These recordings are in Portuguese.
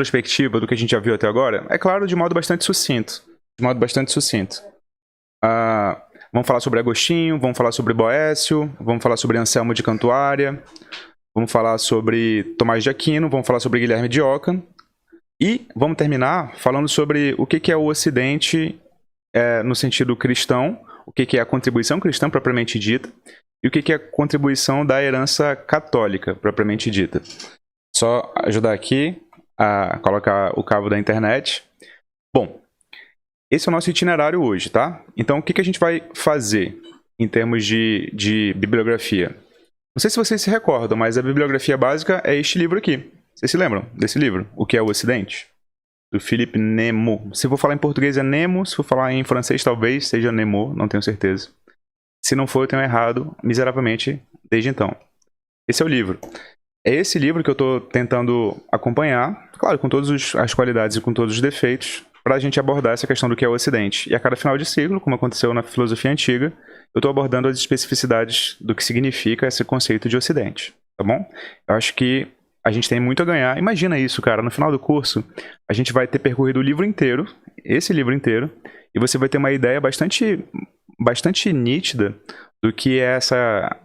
perspectiva do que a gente já viu até agora? É claro, de modo bastante sucinto. De modo bastante sucinto. Vamos falar sobre Agostinho, vamos falar sobre Boécio, vamos falar sobre Anselmo de Cantuária, vamos falar sobre Tomás de Aquino, vamos falar sobre Guilherme de Ockham e vamos terminar falando sobre o que é o Ocidente no sentido cristão, o que é a contribuição cristã propriamente dita e o que é a contribuição da herança católica propriamente dita. Só ajudar aqui a colocar o cabo da internet. Bom, esse é o nosso itinerário hoje, tá? Então, o que a gente vai fazer em termos de bibliografia? Não sei se vocês se recordam, mas a bibliografia básica é este livro aqui. Vocês se lembram desse livro? O que é o Ocidente? Do Philippe Nemo. Se for falar em português é Nemo, se for falar em francês talvez seja Nemo, não tenho certeza. Se não for, eu tenho errado miseravelmente desde então. Esse é o livro. É esse livro que eu estou tentando acompanhar, claro, com todas as qualidades e com todos os defeitos, para a gente abordar essa questão do que é o Ocidente. E a cada final de ciclo, como aconteceu na filosofia antiga, eu estou abordando as especificidades do que significa esse conceito de Ocidente, tá bom? Eu acho que a gente tem muito a ganhar. Imagina isso, cara, no final do curso, a gente vai ter percorrido o livro inteiro, esse livro inteiro, e você vai ter uma ideia bastante nítida do que é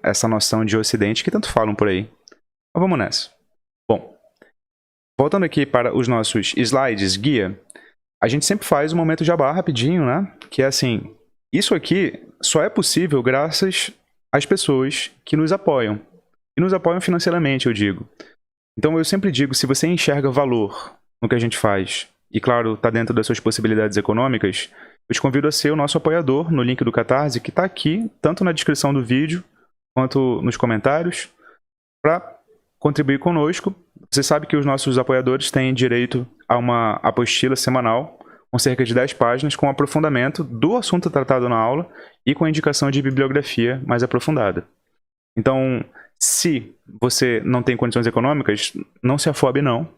essa noção de Ocidente que tanto falam por aí. Então vamos nessa. Bom, voltando aqui para os nossos slides guia, a gente sempre faz um momento jabá rapidinho, né? Que é assim, isso aqui só é possível graças às pessoas que nos apoiam. E nos apoiam financeiramente, eu digo. Então eu sempre digo, se você enxerga valor no que a gente faz, e claro, está dentro das suas possibilidades econômicas, eu te convido a ser o nosso apoiador no link do Catarse, que está aqui, tanto na descrição do vídeo, quanto nos comentários, para contribuir conosco. Você sabe que os nossos apoiadores têm direito a uma apostila semanal, com cerca de 10 páginas, com aprofundamento do assunto tratado na aula e com a indicação de bibliografia mais aprofundada. Então, se você não tem condições econômicas, não se afobe não,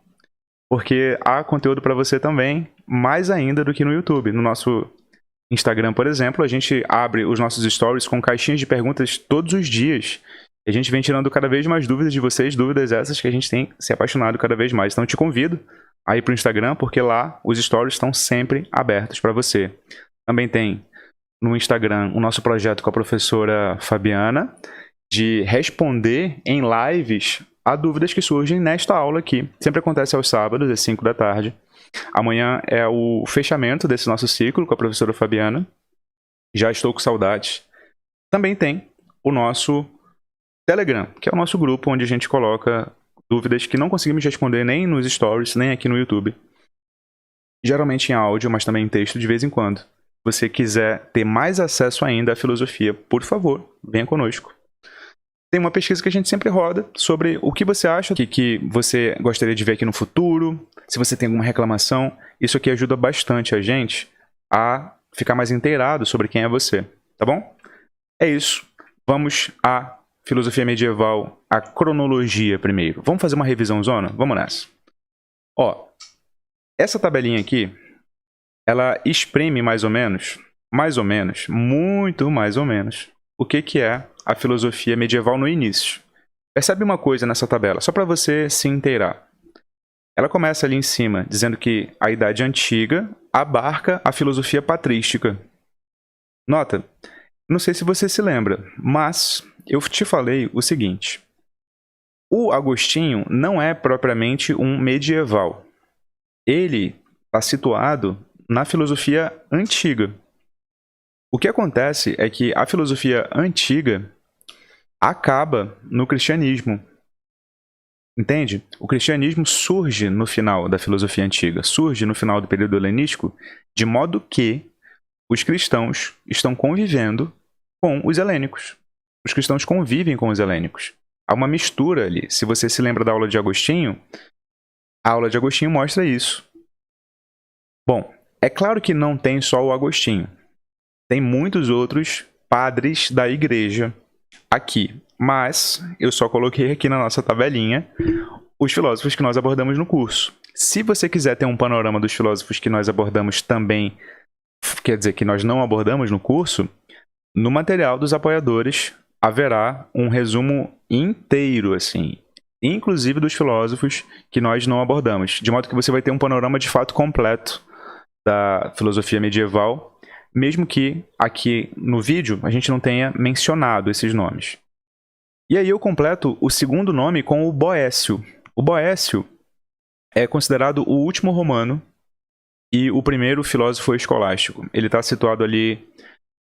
porque há conteúdo para você também, mais ainda do que no YouTube. No nosso Instagram, por exemplo, a gente abre os nossos stories com caixinhas de perguntas todos os dias. E a gente vem tirando cada vez mais dúvidas de vocês, dúvidas essas que a gente tem se apaixonado cada vez mais. Então eu te convido a ir para o Instagram, porque lá os stories estão sempre abertos para você. Também tem no Instagram o nosso projeto com a professora Fabiana, de responder em lives a dúvidas que surgem nesta aula aqui. Sempre acontece aos sábados, às 5 da tarde. Amanhã é o fechamento desse nosso ciclo com a professora Fabiana. Já estou com saudades. Também tem o nosso Telegram, que é o nosso grupo onde a gente coloca dúvidas que não conseguimos responder nem nos stories, nem aqui no YouTube. Geralmente em áudio, mas também em texto de vez em quando. Se você quiser ter mais acesso ainda à filosofia, por favor, venha conosco. Tem uma pesquisa que a gente sempre roda sobre o que você acha que você gostaria de ver aqui no futuro, se você tem alguma reclamação. Isso aqui ajuda bastante a gente a ficar mais inteirado sobre quem é você, tá bom? É isso. Vamos à filosofia medieval, a cronologia primeiro. Vamos fazer uma revisão zona? Vamos nessa. Ó, essa tabelinha aqui, ela exprime mais ou menos, muito mais ou menos, o que é a filosofia medieval no início. Percebe uma coisa nessa tabela, só para você se inteirar. Ela começa ali em cima, dizendo que a Idade Antiga abarca a filosofia patrística. Nota, não sei se você se lembra, mas eu te falei o seguinte. O Agostinho não é propriamente um medieval. Ele está situado na filosofia antiga. O que acontece é que a filosofia antiga acaba no cristianismo. Entende? O cristianismo surge no final da filosofia antiga, surge no final do período helenístico, de modo que os cristãos estão convivendo com os helênicos. Os cristãos convivem com os helênicos. Há uma mistura ali. Se você se lembra da aula de Agostinho, a aula de Agostinho mostra isso. Bom, é claro que não tem só o Agostinho. Tem muitos outros padres da igreja aqui. Mas eu só coloquei aqui na nossa tabelinha os filósofos que nós abordamos no curso. Se você quiser ter um panorama dos filósofos que nós abordamos também, quer dizer, que nós não abordamos no curso, no material dos apoiadores haverá um resumo inteiro, assim, inclusive dos filósofos que nós não abordamos, de modo que você vai ter um panorama de fato completo da filosofia medieval, mesmo que aqui no vídeo a gente não tenha mencionado esses nomes. E aí eu completo o segundo nome com o Boécio. O Boécio é considerado o último romano e o primeiro filósofo escolástico. Ele está situado ali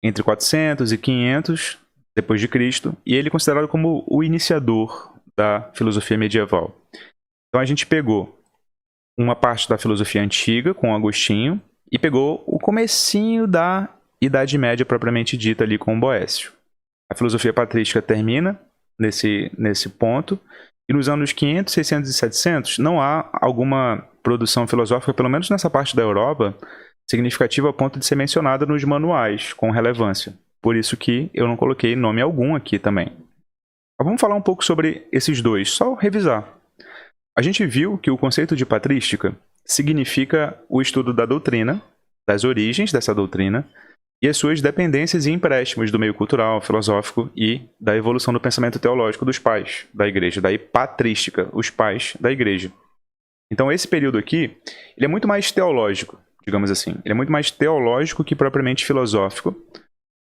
entre 400 e 500 depois de Cristo, e ele é considerado como o iniciador da filosofia medieval. Então a gente pegou uma parte da filosofia antiga com Agostinho e pegou o comecinho da Idade Média propriamente dita ali com Boécio. A filosofia patrística termina nesse ponto, e nos anos 500, 600 e 700 não há alguma produção filosófica, pelo menos nessa parte da Europa, significativa a ponto de ser mencionada nos manuais com relevância. Por isso que eu não coloquei nome algum aqui também. Mas vamos falar um pouco sobre esses dois, só revisar. A gente viu que o conceito de patrística significa o estudo da doutrina, das origens dessa doutrina, e as suas dependências e empréstimos do meio cultural, filosófico e da evolução do pensamento teológico dos pais da igreja, daí patrística, os pais da igreja. Então esse período aqui, ele é muito mais teológico, digamos assim. Ele é muito mais teológico que propriamente filosófico,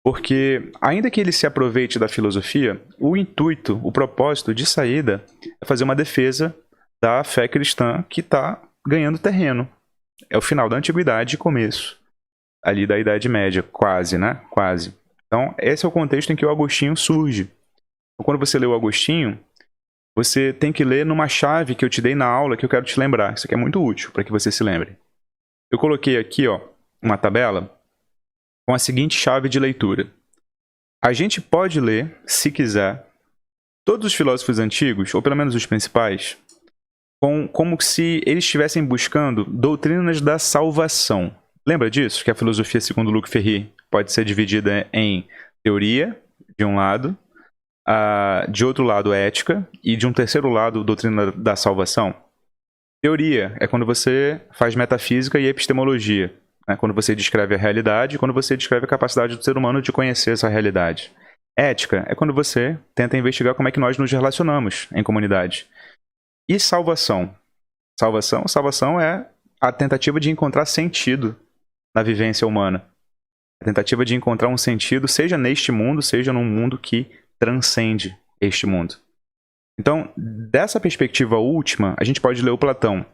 porque ainda que ele se aproveite da filosofia, o intuito, o propósito de saída é fazer uma defesa da fé cristã que está ganhando terreno. É o final da antiguidade e começo ali da Idade Média, quase, né? Quase. Então, esse é o contexto em que o Agostinho surge. Então, quando você lê o Agostinho, você tem que ler numa chave que eu te dei na aula, que eu quero te lembrar. Isso aqui é muito útil para que você se lembre. Eu coloquei aqui, ó, uma tabela com a seguinte chave de leitura. A gente pode ler, se quiser, todos os filósofos antigos, ou pelo menos os principais, como se eles estivessem buscando doutrinas da salvação. Lembra disso? Que a filosofia, segundo Luc Ferry, pode ser dividida em teoria, de um lado, de outro lado, ética, e de um terceiro lado, doutrina da salvação. Teoria é quando você faz metafísica e epistemologia, né? Quando você descreve a realidade, quando você descreve a capacidade do ser humano de conhecer essa realidade. Ética é quando você tenta investigar como é que nós nos relacionamos em comunidade. E salvação? Salvação é a tentativa de encontrar sentido na vivência humana. A tentativa de encontrar um sentido, seja neste mundo, seja num mundo que transcende este mundo. Então, dessa perspectiva última, a gente pode ler o Platão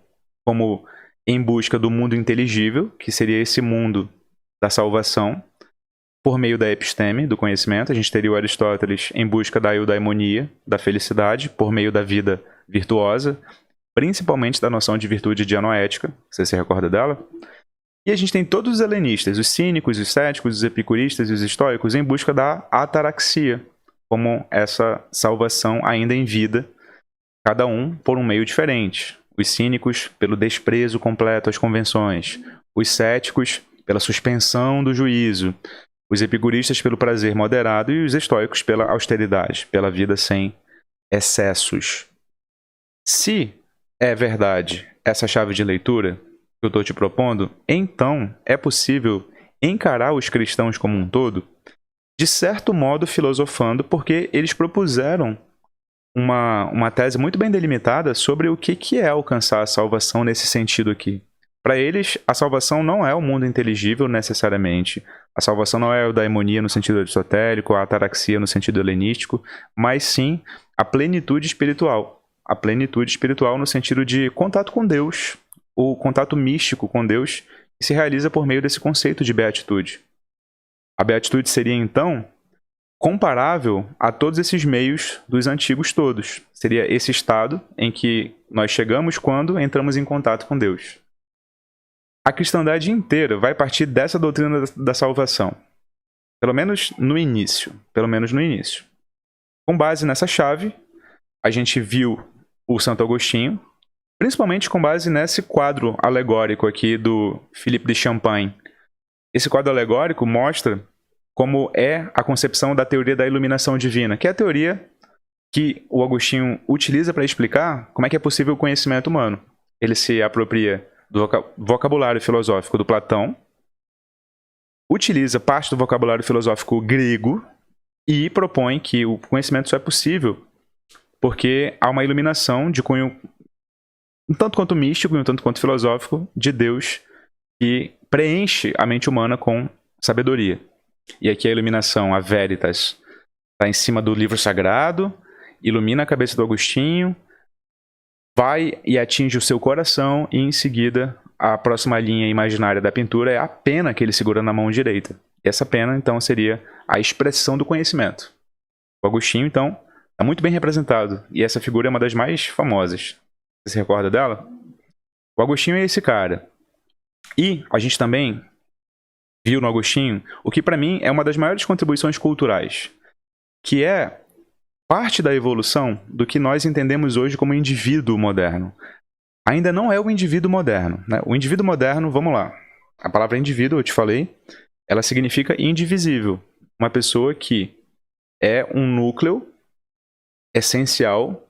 como em busca do mundo inteligível, que seria esse mundo da salvação, por meio da episteme, do conhecimento. A gente teria o Aristóteles em busca da eudaimonia, da felicidade, por meio da vida virtuosa, principalmente da noção de virtude dianoética, você se recorda dela? E a gente tem todos os helenistas, os cínicos, os céticos, os epicuristas e os estoicos em busca da ataraxia, como essa salvação ainda em vida, cada um por um meio diferente. Os cínicos pelo desprezo completo às convenções, os céticos pela suspensão do juízo, os epicuristas pelo prazer moderado e os estoicos pela austeridade, pela vida sem excessos. Se é verdade essa chave de leitura que eu estou te propondo, então é possível encarar os cristãos como um todo, de certo modo filosofando, porque eles propuseram uma tese muito bem delimitada sobre o que é alcançar a salvação nesse sentido aqui. Para eles, a salvação não é o mundo inteligível necessariamente. A salvação não é a eudaimonia no sentido aristotélico, a ataraxia no sentido helenístico, mas sim a plenitude espiritual. A plenitude espiritual no sentido de contato com Deus, o contato místico com Deus, que se realiza por meio desse conceito de beatitude. A beatitude seria, então, comparável a todos esses meios dos antigos todos. Seria esse estado em que nós chegamos quando entramos em contato com Deus. A cristandade inteira vai partir dessa doutrina da salvação. Pelo menos no início. Com base nessa chave, a gente viu o Santo Agostinho, principalmente com base nesse quadro alegórico aqui do Philippe de Champagne. Esse quadro alegórico mostra como é a concepção da teoria da iluminação divina, que é a teoria que o Agostinho utiliza para explicar como é que é possível o conhecimento humano. Ele se apropria do vocabulário filosófico do Platão, utiliza parte do vocabulário filosófico grego e propõe que o conhecimento só é possível porque há uma iluminação de cunho um tanto quanto místico e um tanto quanto filosófico de Deus que preenche a mente humana com sabedoria. E aqui a iluminação, a Veritas, está em cima do livro sagrado, ilumina a cabeça do Agostinho, vai e atinge o seu coração, e em seguida a próxima linha imaginária da pintura é a pena que ele segura na mão direita. E essa pena, então, seria a expressão do conhecimento. O Agostinho, então, está muito bem representado, e essa figura é uma das mais famosas. Você se recorda dela? O Agostinho é esse cara. E a gente também viu no Agostinho o que para mim é uma das maiores contribuições culturais, que é parte da evolução do que nós entendemos hoje como indivíduo moderno. Ainda não é o indivíduo moderno, né? O indivíduo moderno, vamos lá. A palavra indivíduo, eu te falei, ela significa indivisível. Uma pessoa que é um núcleo essencial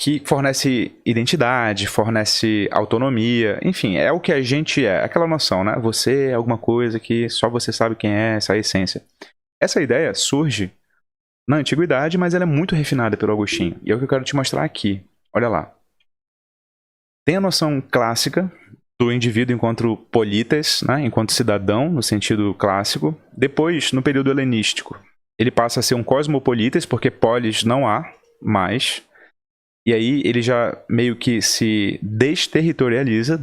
que fornece identidade, fornece autonomia, enfim, é o que a gente é, aquela noção, né? Você é alguma coisa que só você sabe quem é, essa é a essência. Essa ideia surge na antiguidade, mas ela é muito refinada pelo Agostinho, e é o que eu quero te mostrar aqui. Olha lá. Tem a noção clássica do indivíduo enquanto polites, né? Enquanto cidadão, no sentido clássico. Depois, no período helenístico, ele passa a ser um cosmopolites, porque polis não há mais. E aí ele já meio que se desterritorializa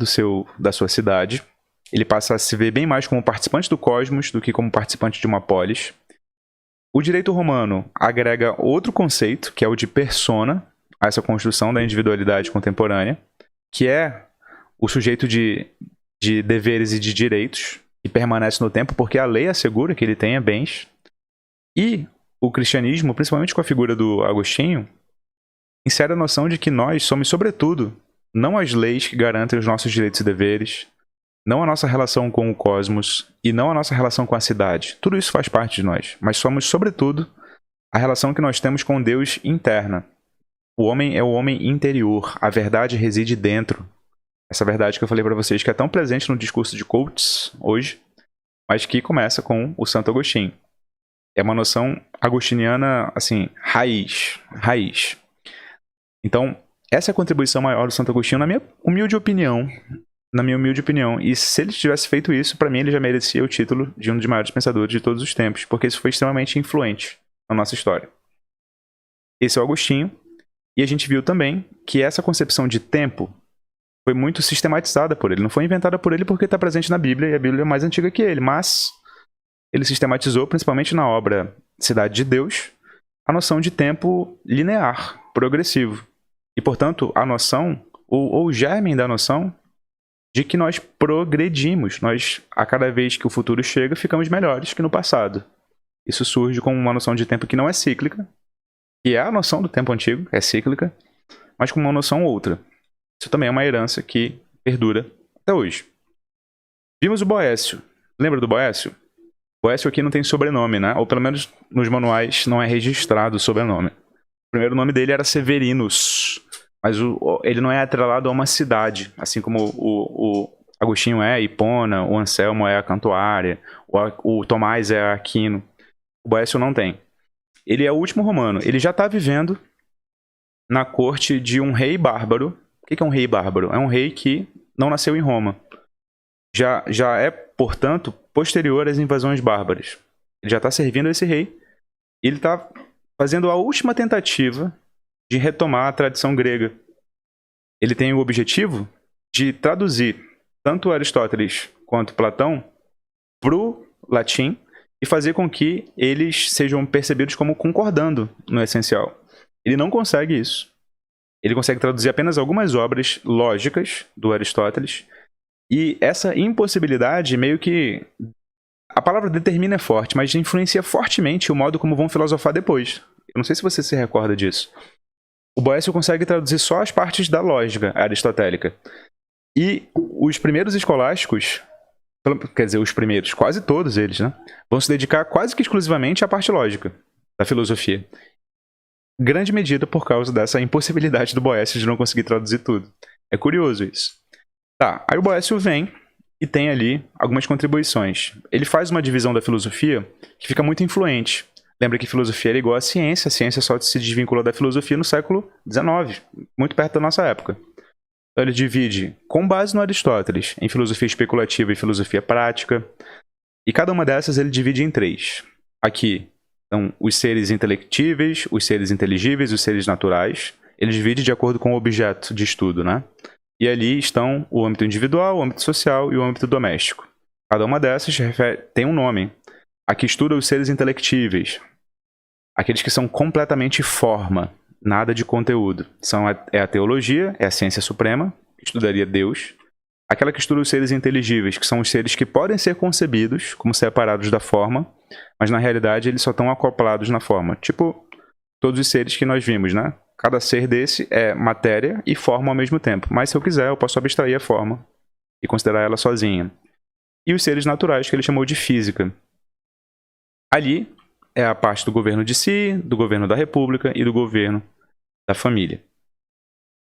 da sua cidade. Ele passa a se ver bem mais como participante do cosmos do que como participante de uma polis. O direito romano agrega outro conceito, que é o de persona, a essa construção da individualidade contemporânea, que é o sujeito de deveres e de direitos, que permanece no tempo porque a lei assegura que ele tenha bens. E o cristianismo, principalmente com a figura do Agostinho, insere a noção de que nós somos, sobretudo, não as leis que garantem os nossos direitos e deveres, não a nossa relação com o cosmos e não a nossa relação com a cidade. Tudo isso faz parte de nós, mas somos, sobretudo, a relação que nós temos com Deus interna. O homem é o homem interior, a verdade reside dentro. Essa verdade que eu falei para vocês, que é tão presente no discurso de Coates hoje, mas que começa com o Santo Agostinho. É uma noção agostiniana, assim, raiz. Então, essa é a contribuição maior do Santo Agostinho, na minha humilde opinião. E se ele tivesse feito isso, para mim ele já merecia o título de um dos maiores pensadores de todos os tempos, porque isso foi extremamente influente na nossa história. Esse é o Agostinho, e a gente viu também que essa concepção de tempo foi muito sistematizada por ele. Não foi inventada por ele porque está presente na Bíblia, e a Bíblia é mais antiga que ele, mas ele sistematizou, principalmente na obra Cidade de Deus, a noção de tempo linear, progressivo. E, portanto, a noção, ou o germe da noção, de que nós progredimos. Nós, a cada vez que o futuro chega, ficamos melhores que no passado. Isso surge com uma noção de tempo que não é cíclica, que é a noção do tempo antigo, é cíclica, mas com uma noção outra. Isso também é uma herança que perdura até hoje. Vimos o Boécio. Lembra do Boécio? Boécio aqui não tem sobrenome, né? Ou pelo menos nos manuais não é registrado o sobrenome. O primeiro nome dele era Severinus, mas ele não é atrelado a uma cidade, assim como o Agostinho é Hipona, o Anselmo é a Cantuária, o Tomás é a Aquino. O Boécio não tem. Ele é o último romano. Ele já está vivendo na corte de um rei bárbaro. O que é um rei bárbaro? É um rei que não nasceu em Roma. Já é, portanto, posterior às invasões bárbaras. Ele já está servindo a esse rei. E ele está fazendo a última tentativa de retomar a tradição grega. Ele tem o objetivo de traduzir tanto Aristóteles quanto Platão para o latim e fazer com que eles sejam percebidos como concordando no essencial. Ele não consegue isso. Ele consegue traduzir apenas algumas obras lógicas do Aristóteles, e essa impossibilidade meio que... A palavra determina é forte, mas influencia fortemente o modo como vão filosofar depois. Eu não sei se você se recorda disso. O Boécio consegue traduzir só as partes da lógica aristotélica. E os primeiros escolásticos, quer dizer, os primeiros, quase todos eles, né, vão se dedicar quase que exclusivamente à parte lógica da filosofia. Grande medida por causa dessa impossibilidade do Boécio de não conseguir traduzir tudo. É curioso isso. Tá, aí o Boécio vem e tem ali algumas contribuições. Ele faz uma divisão da filosofia que fica muito influente. Lembra que filosofia era igual à ciência, a ciência só se desvinculou da filosofia no século XIX, muito perto da nossa época. Então ele divide, com base no Aristóteles, em filosofia especulativa e filosofia prática, e cada uma dessas ele divide em 3. Aqui são os seres intelectíveis, os seres inteligíveis, os seres naturais. Ele divide de acordo com o objeto de estudo, né? E ali estão o âmbito individual, o âmbito social e o âmbito doméstico. Cada uma dessas tem um nome. Aqui estuda os seres intelectíveis, aqueles que são completamente forma, nada de conteúdo. É a teologia, é a ciência suprema, que estudaria Deus. Aquela que estuda os seres inteligíveis, que são os seres que podem ser concebidos como separados da forma, mas na realidade eles só estão acoplados na forma. Tipo todos os seres que nós vimos, né? Cada ser desse é matéria e forma ao mesmo tempo. Mas se eu quiser, eu posso abstrair a forma e considerar ela sozinha. E os seres naturais, que ele chamou de física. Ali é a parte do governo de si, do governo da república e do governo da família.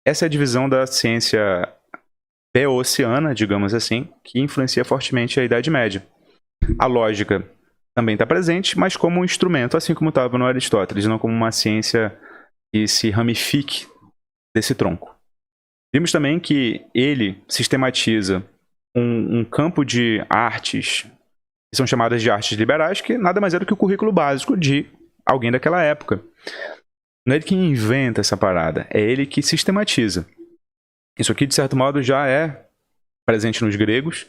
Essa é a divisão da ciência beociana, digamos assim, que influencia fortemente a Idade Média. A lógica também está presente, mas como um instrumento, assim como estava no Aristóteles, não como uma ciência que se ramifique desse tronco. Vimos também que ele sistematiza um campo de artes, que são chamadas de artes liberais, que nada mais é do que o currículo básico de alguém daquela época. Não é ele que inventa essa parada, é ele que sistematiza. Isso aqui, de certo modo, já é presente nos gregos,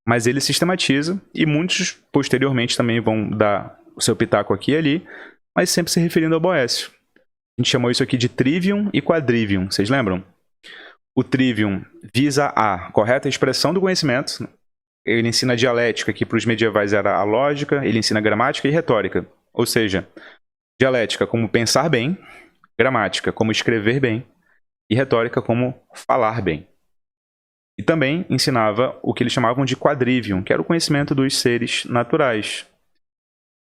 mas ele sistematiza, e muitos posteriormente também vão dar o seu pitaco aqui e ali, mas sempre se referindo ao Boécio. A gente chamou isso aqui de trivium e quadrivium, vocês lembram? O trivium visa a correta expressão do conhecimento. Ele ensina dialética, que para os medievais era a lógica, ele ensina gramática e retórica. Ou seja, dialética como pensar bem, gramática como escrever bem, e retórica como falar bem. E também ensinava o que eles chamavam de quadrivium, que era o conhecimento dos seres naturais.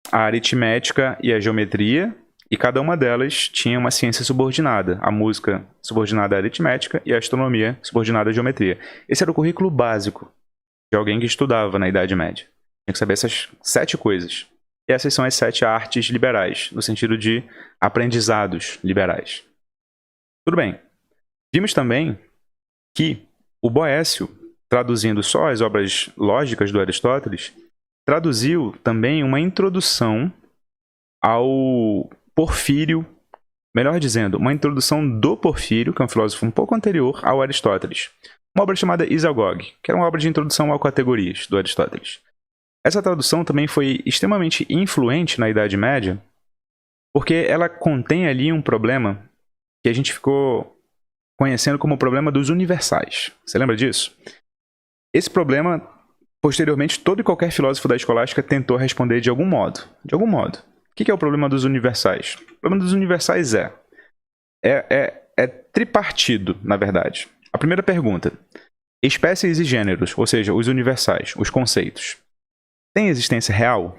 A aritmética e a geometria, e cada uma delas tinha uma ciência subordinada. A música subordinada à aritmética e a astronomia subordinada à geometria. Esse era o currículo básico de alguém que estudava na Idade Média. Tinha que saber essas 7 coisas. E essas são as 7 artes liberais, no sentido de aprendizados liberais. Tudo bem. Vimos também que o Boécio, traduzindo só as obras lógicas do Aristóteles, traduziu também uma introdução ao Porfírio, melhor dizendo, uma introdução do Porfírio, que é um filósofo um pouco anterior ao Aristóteles. Uma obra chamada Isagoge, que era uma obra de introdução a categorias do Aristóteles. Essa tradução também foi extremamente influente na Idade Média, porque ela contém ali um problema que a gente ficou conhecendo como o problema dos universais. Você lembra disso? Esse problema, posteriormente, todo e qualquer filósofo da escolástica tentou responder de algum modo. De algum modo. O que é o problema dos universais? O problema dos universais é tripartido, na verdade. A primeira pergunta: espécies e gêneros, ou seja, os universais, os conceitos, têm existência real?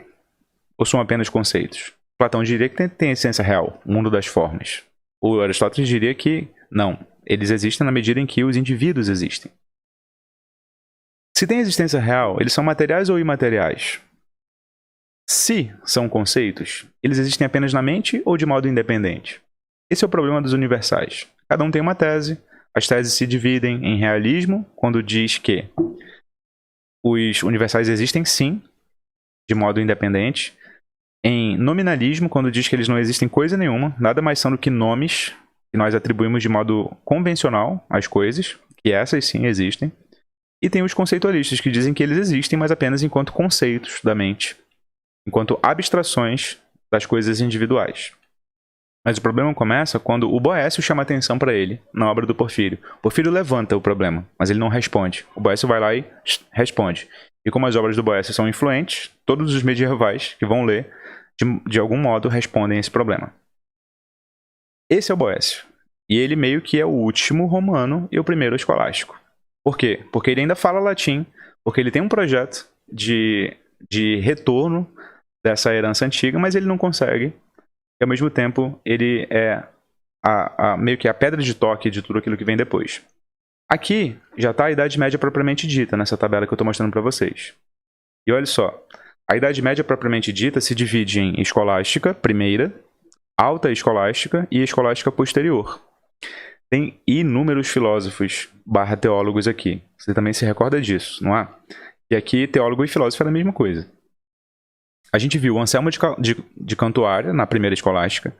Ou são apenas conceitos? Platão diria que tem existência real, o mundo das formas. O Aristóteles diria que não, eles existem na medida em que os indivíduos existem. Se tem existência real, eles são materiais ou imateriais? Se são conceitos, eles existem apenas na mente ou de modo independente? Esse é o problema dos universais. Cada um tem uma tese, as teses se dividem em realismo, quando diz que os universais existem sim, de modo independente, em nominalismo, quando diz que eles não existem coisa nenhuma, nada mais são do que nomes que nós atribuímos de modo convencional às coisas, que essas sim existem, e tem os conceitualistas, que dizem que eles existem, mas apenas enquanto conceitos da mente, enquanto abstrações das coisas individuais. Mas o problema começa quando o Boécio chama atenção para ele, na obra do Porfírio. O Porfírio levanta o problema, mas ele não responde. O Boécio vai lá e responde. E como as obras do Boécio são influentes, todos os medievais que vão ler, de algum modo, respondem a esse problema. Esse é o Boécio. E ele meio que é o último romano e o primeiro escolástico. Por quê? Porque ele ainda fala latim, porque ele tem um projeto de retorno dessa herança antiga, mas ele não consegue. E ao mesmo tempo, ele é meio que a pedra de toque de tudo aquilo que vem depois. Aqui já está a Idade Média propriamente dita, nessa tabela que eu estou mostrando para vocês. E olha só, A Idade Média propriamente dita se divide em escolástica, primeira, alta escolástica e escolástica posterior. Tem inúmeros filósofos / teólogos aqui. Você também se recorda disso, não é? E aqui, teólogo e filósofo é a mesma coisa. A gente viu o Anselmo de Cantuária na primeira escolástica.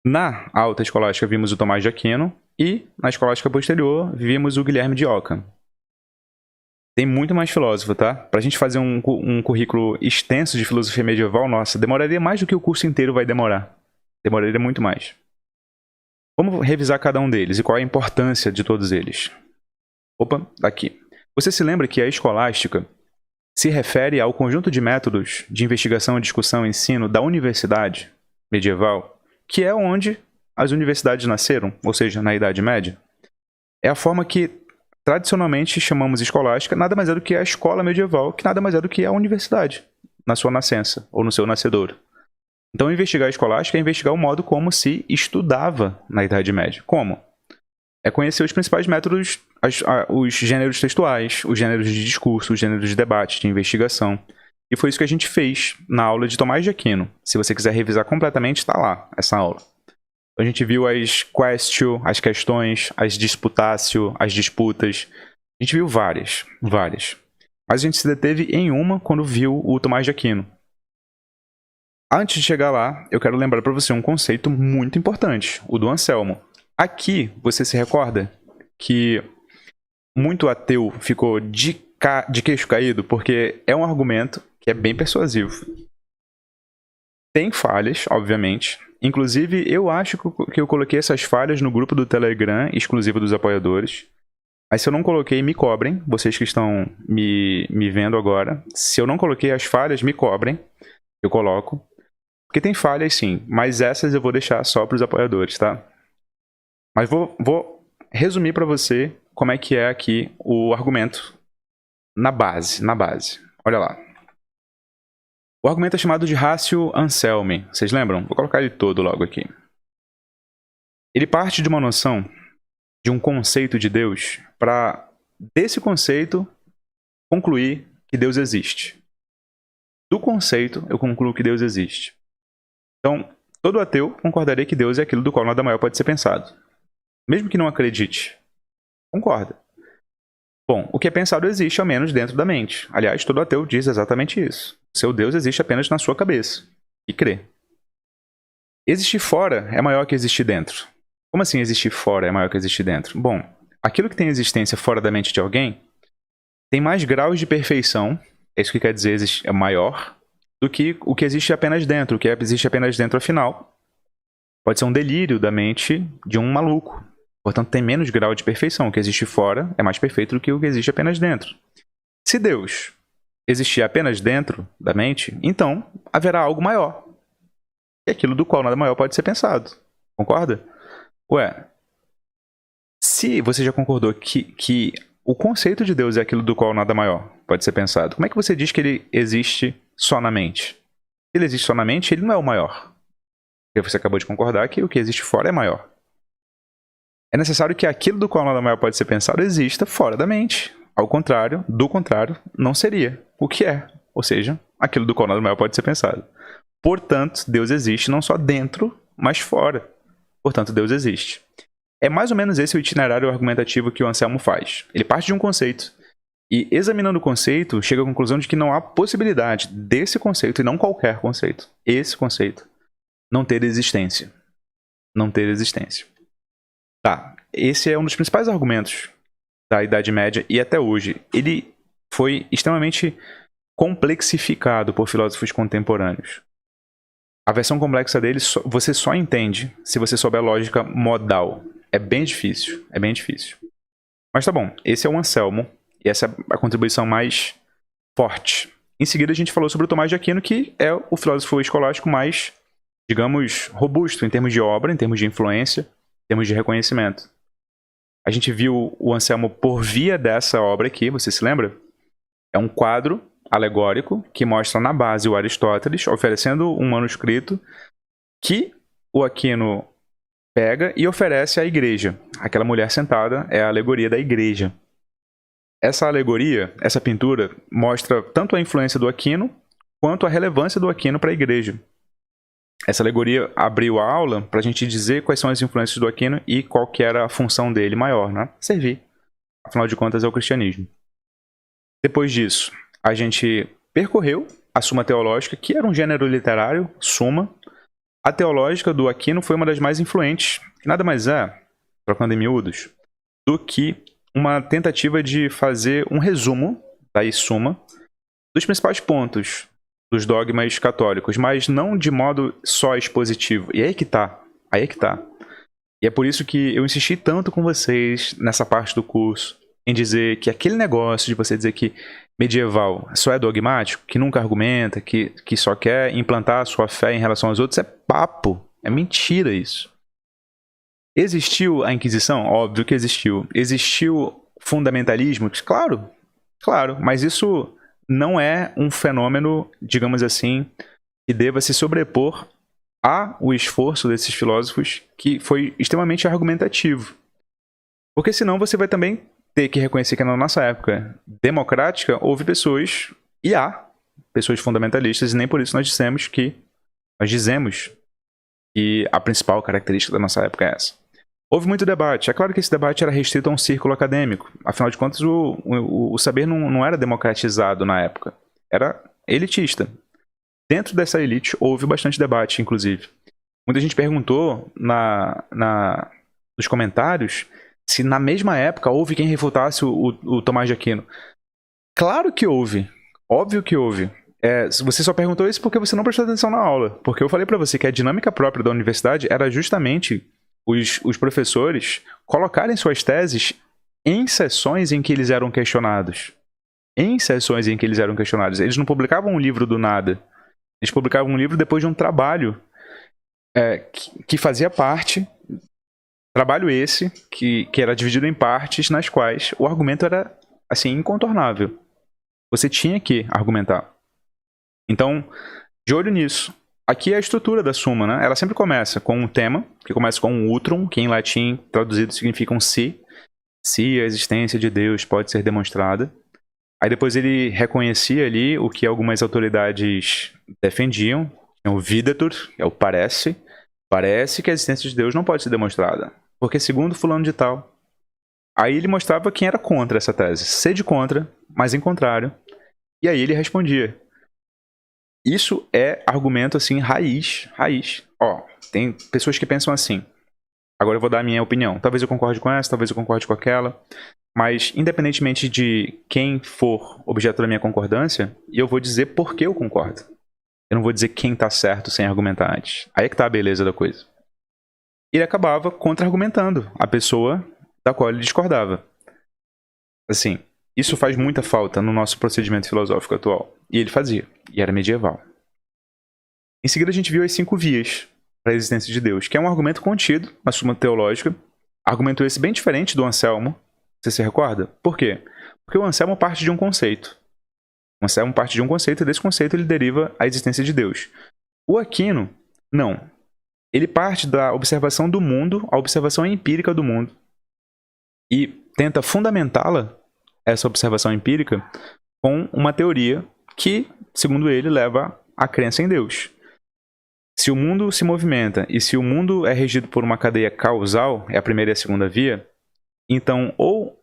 Na alta escolástica vimos o Tomás de Aquino. E na escolástica posterior vimos o Guilherme de Ockham. Tem muito mais filósofo, tá? Pra gente fazer um currículo extenso de filosofia medieval, nossa, demoraria mais do que o curso inteiro vai demorar. Demoraria muito mais. Vamos revisar cada um deles e qual é a importância de todos eles. Opa, aqui. Você se lembra que a escolástica se refere ao conjunto de métodos de investigação, discussão e ensino da universidade medieval, que é onde as universidades nasceram, ou seja, na Idade Média? É a forma que tradicionalmente chamamos escolástica, nada mais é do que a escola medieval, que nada mais é do que a universidade, na sua nascença, ou no seu nascedouro. Então, investigar a escolástica é investigar o modo como se estudava na Idade Média. Como? É conhecer os principais métodos, os gêneros textuais, os gêneros de discurso, os gêneros de debate, de investigação. E foi isso que a gente fez na aula de Tomás de Aquino. Se você quiser revisar completamente, está lá, essa aula. A gente viu as quaestio, as questões, as disputatio, as disputas. A gente viu várias. Mas a gente se deteve em uma quando viu o Tomás de Aquino. Antes de chegar lá, eu quero lembrar para você um conceito muito importante, o do Anselmo. Aqui, você se recorda que muito ateu ficou de queixo caído porque é um argumento que é bem persuasivo. Tem falhas, obviamente. Inclusive, eu acho que eu coloquei essas falhas no grupo do Telegram, exclusivo dos apoiadores. Mas se eu não coloquei, me cobrem. Vocês que estão me vendo agora. Se eu não coloquei as falhas, me cobrem. Eu coloco. Porque tem falhas sim, mas essas eu vou deixar só para os apoiadores, tá? Mas vou resumir para você como é que é aqui o argumento na base. Olha lá. O argumento é chamado de Ratio Anselmi. Vocês lembram? Vou colocar ele todo logo aqui. Ele parte de uma noção, de um conceito de Deus, para, desse conceito, concluir que Deus existe. Do conceito, eu concluo que Deus existe. Então, todo ateu concordaria que Deus é aquilo do qual nada maior pode ser pensado. Mesmo que não acredite. Concorda. Bom, o que é pensado existe ao menos dentro da mente. Aliás, todo ateu diz exatamente isso. Seu Deus existe apenas na sua cabeça. E crê. Existir fora é maior que existir dentro. Como assim existir fora é maior que existir dentro? Bom, aquilo que tem existência fora da mente de alguém tem mais graus de perfeição, é isso que quer dizer é maior, do que o que existe apenas dentro. O que existe apenas dentro, afinal, pode ser um delírio da mente de um maluco. Portanto, tem menos grau de perfeição. O que existe fora é mais perfeito do que o que existe apenas dentro. Se Deus existir apenas dentro da mente, então haverá algo maior. É aquilo do qual nada maior pode ser pensado. Concorda? Ué, se você já concordou que o conceito de Deus é aquilo do qual nada maior pode ser pensado, como é que você diz que ele existe só na mente? Se ele existe só na mente, ele não é o maior. Porque você acabou de concordar que o que existe fora é maior. É necessário que aquilo do qual nada maior pode ser pensado exista fora da mente. Ao contrário, do contrário, não seria o que é. Ou seja, aquilo do qual nada maior pode ser pensado. Portanto, Deus existe não só dentro, mas fora. Portanto, Deus existe. É mais ou menos esse o itinerário argumentativo que o Anselmo faz. Ele parte de um conceito e, examinando o conceito, chega à conclusão de que não há possibilidade desse conceito, e não qualquer conceito, esse conceito, não ter existência. Não ter existência. Tá, esse é um dos principais argumentos da Idade Média e até hoje. Ele foi extremamente complexificado por filósofos contemporâneos. A versão complexa dele você só entende se você souber a lógica modal. É bem difícil, Mas tá bom, esse é o Anselmo e essa é a contribuição mais forte. Em seguida a gente falou sobre o Tomás de Aquino, que é o filósofo escolástico mais, digamos, robusto em termos de obra, em termos de influência, em termos de reconhecimento. A gente viu o Anselmo por via dessa obra aqui, você se lembra? É um quadro alegórico que mostra na base o Aristóteles oferecendo um manuscrito que o Aquino pega e oferece à igreja. Aquela mulher sentada é a alegoria da igreja. Essa alegoria, essa pintura, mostra tanto a influência do Aquino quanto à relevância do Aquino para a igreja. Essa alegoria abriu a aula para a gente dizer quais são as influências do Aquino e qual que era a função dele maior, né? Servir. Afinal de contas, é o cristianismo. Depois disso, a gente percorreu a Suma Teológica, que era um gênero literário, Suma. A teológica do Aquino foi uma das mais influentes, que nada mais é, trocando em miúdos, do que uma tentativa de fazer um resumo, daí Suma, dos principais pontos dos dogmas católicos, mas não de modo só expositivo. E aí que tá. Aí é que tá. E é por isso que eu insisti tanto com vocês nessa parte do curso, em dizer que aquele negócio de você dizer que medieval só é dogmático, que nunca argumenta, que só quer implantar a sua fé em relação aos outros, é papo. É mentira isso. Existiu a Inquisição? Óbvio que existiu. Existiu fundamentalismo? Claro, claro, mas isso não é um fenômeno, digamos assim, que deva se sobrepor ao esforço desses filósofos, que foi extremamente argumentativo. Porque senão você vai também ter que reconhecer que na nossa época democrática houve pessoas, e há pessoas fundamentalistas, e nem por isso nós dizemos que a principal característica da nossa época é essa. Houve muito debate. É claro que esse debate era restrito a um círculo acadêmico. Afinal de contas, o saber não era democratizado na época. Era elitista. Dentro dessa elite, houve bastante debate, inclusive. Muita gente perguntou nos comentários se na mesma época houve quem refutasse o Tomás de Aquino. Claro que houve. Óbvio que houve. Você só perguntou isso porque você não prestou atenção na aula. Porque eu falei para você que a dinâmica própria da universidade era justamente os professores colocarem suas teses em sessões em que eles eram questionados. Em sessões em que eles eram questionados. Eles não publicavam um livro do nada. Eles publicavam um livro depois de um trabalho que fazia parte. Trabalho esse que era dividido em partes nas quais o argumento era assim incontornável. Você tinha que argumentar. Então, de olho nisso. Aqui é a estrutura da Suma, né? Ela sempre começa com um tema, que começa com um utrum, que em latim traduzido significa um se. Se a existência de Deus pode ser demonstrada. Aí depois ele reconhecia ali o que algumas autoridades defendiam. O videtur, que é o parece. Parece que a existência de Deus não pode ser demonstrada. Porque segundo fulano de tal. Aí ele mostrava quem era contra essa tese. Sede contra, mas em contrário. E aí ele respondia. Isso é argumento, assim, raiz. Tem pessoas que pensam assim. Agora eu vou dar a minha opinião. Talvez eu concorde com essa, talvez eu concorde com aquela. Mas, independentemente de quem for objeto da minha concordância, eu vou dizer por que eu concordo. Eu não vou dizer quem tá certo sem argumentar antes. Aí é que tá a beleza da coisa. Ele acabava contra-argumentando a pessoa da qual ele discordava. Assim, isso faz muita falta no nosso procedimento filosófico atual. E ele fazia. E era medieval. Em seguida a gente viu as 5 vias para a existência de Deus, que é um argumento contido na Suma Teológica. Argumento esse bem diferente do Anselmo. Você se recorda? Por quê? Porque o Anselmo parte de um conceito. O Anselmo parte de um conceito e desse conceito ele deriva a existência de Deus. O Aquino, não. Ele parte da observação do mundo, a observação empírica do mundo, e tenta fundamentá-la, essa observação empírica, com uma teoria que, segundo ele, leva à crença em Deus. Se o mundo se movimenta e se o mundo é regido por uma cadeia causal, é a primeira e a segunda via, então ou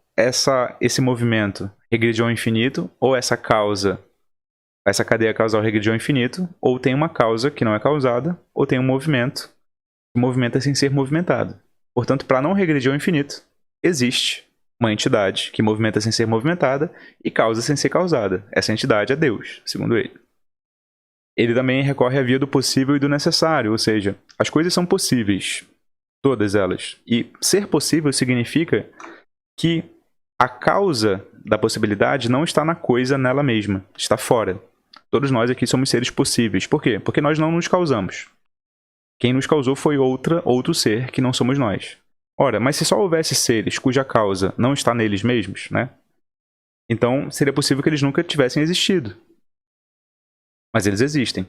esse movimento regride ao infinito, ou essa cadeia causal regride ao infinito, ou tem uma causa que não é causada, ou tem um movimento que movimenta sem ser movimentado. Portanto, para não regredir ao infinito, existe uma entidade que movimenta sem ser movimentada e causa sem ser causada. Essa entidade é Deus, segundo ele. Ele também recorre à via do possível e do necessário, ou seja, as coisas são possíveis, todas elas. E ser possível significa que a causa da possibilidade não está na coisa nela mesma, está fora. Todos nós aqui somos seres possíveis. Por quê? Porque nós não nos causamos. Quem nos causou foi outro ser que não somos nós. Ora, mas se só houvesse seres cuja causa não está neles mesmos, né? Então seria possível que eles nunca tivessem existido. Mas eles existem.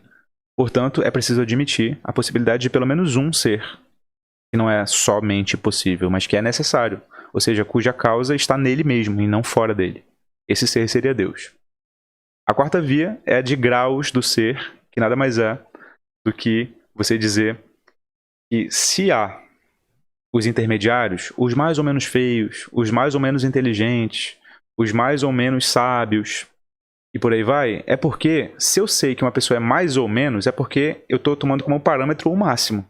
Portanto, é preciso admitir a possibilidade de pelo menos um ser, que não é somente possível, mas que é necessário. Ou seja, cuja causa está nele mesmo e não fora dele. Esse ser seria Deus. A quarta via é a de graus do ser, que nada mais é do que você dizer que se há os intermediários, os mais ou menos feios, os mais ou menos inteligentes, os mais ou menos sábios, e por aí vai, é porque, se eu sei que uma pessoa é mais ou menos, é porque eu estou tomando como parâmetro o máximo.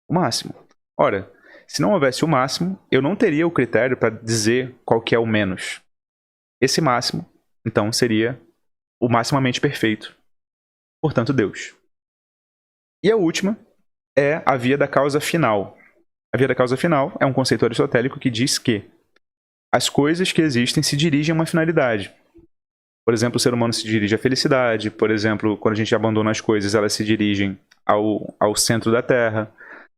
O máximo. Ora, se não houvesse o máximo, eu não teria o critério para dizer qual que é o menos. Esse máximo, então, seria o maximamente perfeito. Portanto, Deus. E a última é a via da causa final. A via da causa final é um conceito aristotélico que diz que as coisas que existem se dirigem a uma finalidade. Por exemplo, o ser humano se dirige à felicidade. Por exemplo, quando a gente abandona as coisas, elas se dirigem ao centro da Terra.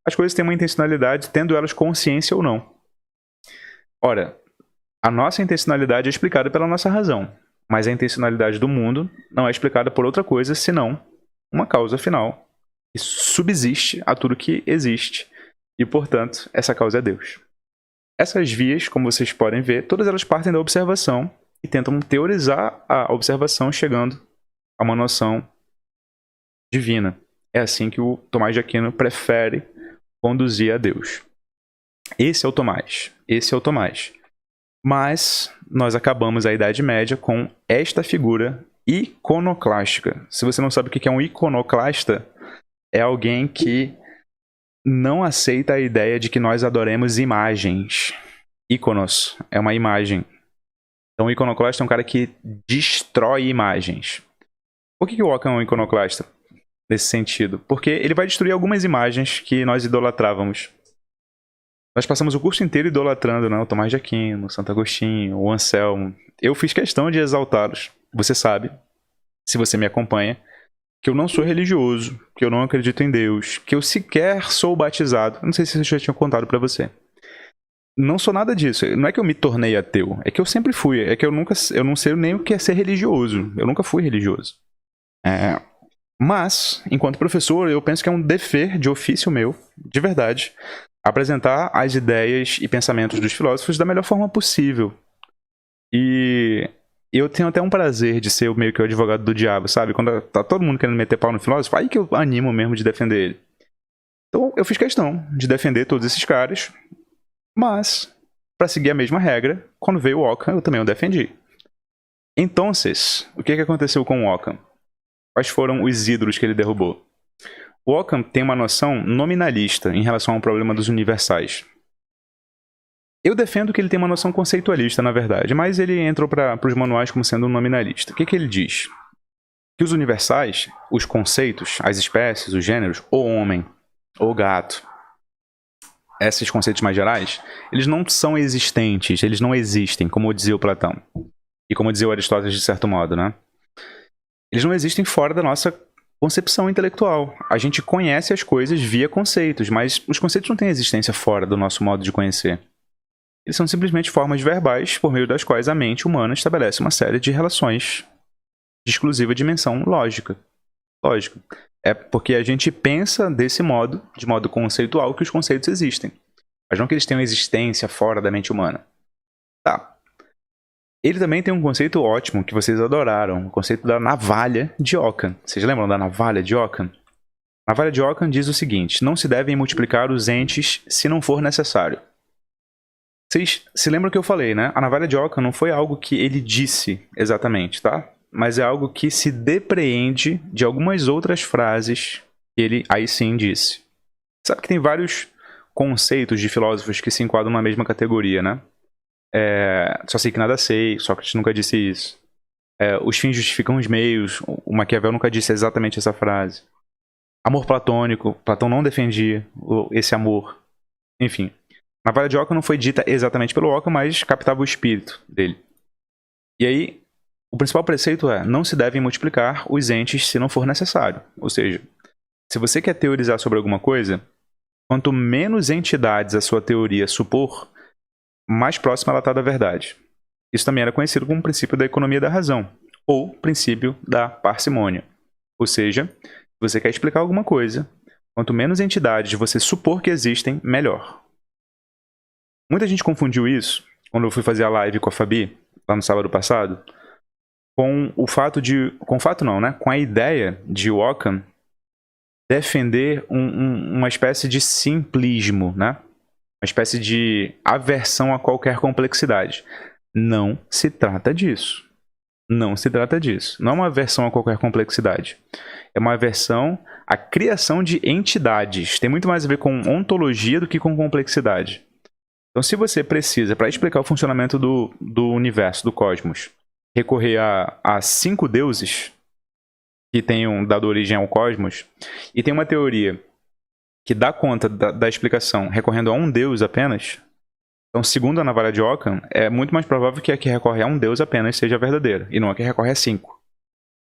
As coisas têm uma intencionalidade, tendo elas consciência ou não. Ora, a nossa intencionalidade é explicada pela nossa razão, mas a intencionalidade do mundo não é explicada por outra coisa, senão uma causa final que subsiste a tudo que existe. E, portanto, essa causa é Deus. Essas vias, como vocês podem ver, todas elas partem da observação e tentam teorizar a observação, chegando a uma noção divina. É assim que o Tomás de Aquino prefere conduzir a Deus. Esse é o Tomás. Esse é o Tomás. Mas nós acabamos a Idade Média com esta figura iconoclástica. Se você não sabe o que é um iconoclasta, é alguém que não aceita a ideia de que nós adoremos imagens. Íconos é uma imagem. Então, o iconoclasta é um cara que destrói imagens. Por que o Ockham é um iconoclasta nesse sentido? Porque ele vai destruir algumas imagens que nós idolatrávamos. Nós passamos o curso inteiro idolatrando, né? O Tomás de Aquino, o Santo Agostinho, o Anselmo. Eu fiz questão de exaltá-los. Você sabe, se você me acompanha, que eu não sou religioso, que eu não acredito em Deus, que eu sequer sou batizado. Não sei se eu já tinha contado pra você. Não sou nada disso. Não é que eu me tornei ateu. É que eu sempre fui. É que eu não sei nem o que é ser religioso. Eu nunca fui religioso. Mas, enquanto professor, eu penso que é um dever de ofício meu, de verdade, apresentar as ideias e pensamentos dos filósofos da melhor forma possível. E eu tenho até um prazer de ser meio que o advogado do diabo, sabe? Quando tá todo mundo querendo meter pau no filósofo, aí que eu animo mesmo de defender ele. Então, eu fiz questão de defender todos esses caras. Mas, para seguir a mesma regra, quando veio o Ockham, eu também o defendi. Então, o que aconteceu com o Ockham? Quais foram os ídolos que ele derrubou? O Ockham tem uma noção nominalista em relação ao problema dos universais. Eu defendo que ele tem uma noção conceitualista, na verdade, mas ele entrou para os manuais como sendo um nominalista. O que ele diz? Que os universais, os conceitos, as espécies, os gêneros, o homem, o gato, esses conceitos mais gerais, eles não são existentes, eles não existem, como dizia o Platão. E como dizia o Aristóteles, de certo modo, né? Eles não existem fora da nossa concepção intelectual. A gente conhece as coisas via conceitos, mas os conceitos não têm existência fora do nosso modo de conhecer. Eles são simplesmente formas verbais por meio das quais a mente humana estabelece uma série de relações de exclusiva dimensão lógica. Lógico. É porque a gente pensa desse modo, de modo conceitual, que os conceitos existem. Mas não que eles tenham existência fora da mente humana. Tá. Ele também tem um conceito ótimo que vocês adoraram, o conceito da navalha de Ockham. Vocês lembram da navalha de Ockham? A navalha de Ockham diz o seguinte: não se devem multiplicar os entes se não for necessário. Vocês se lembram que eu falei, né? A navalha de Ockham não foi algo que ele disse exatamente, tá? Mas é algo que se depreende de algumas outras frases que ele aí sim disse. Sabe que tem vários conceitos de filósofos que se enquadram na mesma categoria, né? Só sei que nada sei, Sócrates nunca disse isso. Os fins justificam os meios, o Maquiavel nunca disse exatamente essa frase. Amor platônico, Platão não defendia esse amor. Enfim, a navalha de Ockham não foi dita exatamente pelo Ockham, mas captava o espírito dele. E aí, o principal preceito é: não se devem multiplicar os entes se não for necessário. Ou seja, se você quer teorizar sobre alguma coisa, quanto menos entidades a sua teoria supor, mais próxima ela está da verdade. Isso também era conhecido como o princípio da economia da razão, ou princípio da parcimônia. Ou seja, se você quer explicar alguma coisa, quanto menos entidades você supor que existem, melhor. Muita gente confundiu isso quando eu fui fazer a live com a Fabi, lá no sábado passado, com o fato de... Com o fato não, né? Com a ideia de Ockham defender uma espécie de simplismo, né? Uma espécie de aversão a qualquer complexidade. Não se trata disso. Não se trata disso. Não é uma aversão a qualquer complexidade. É uma aversão à criação de entidades. Tem muito mais a ver com ontologia do que com complexidade. Então, se você precisa, para explicar o funcionamento do universo, do cosmos, recorrer a 5 deuses que tenham dado origem ao cosmos, e tem uma teoria que dá conta da explicação recorrendo a um deus apenas, então, segundo a navalha de Ockham, é muito mais provável que a que recorre a um deus apenas seja verdadeira, e não a que recorre a 5.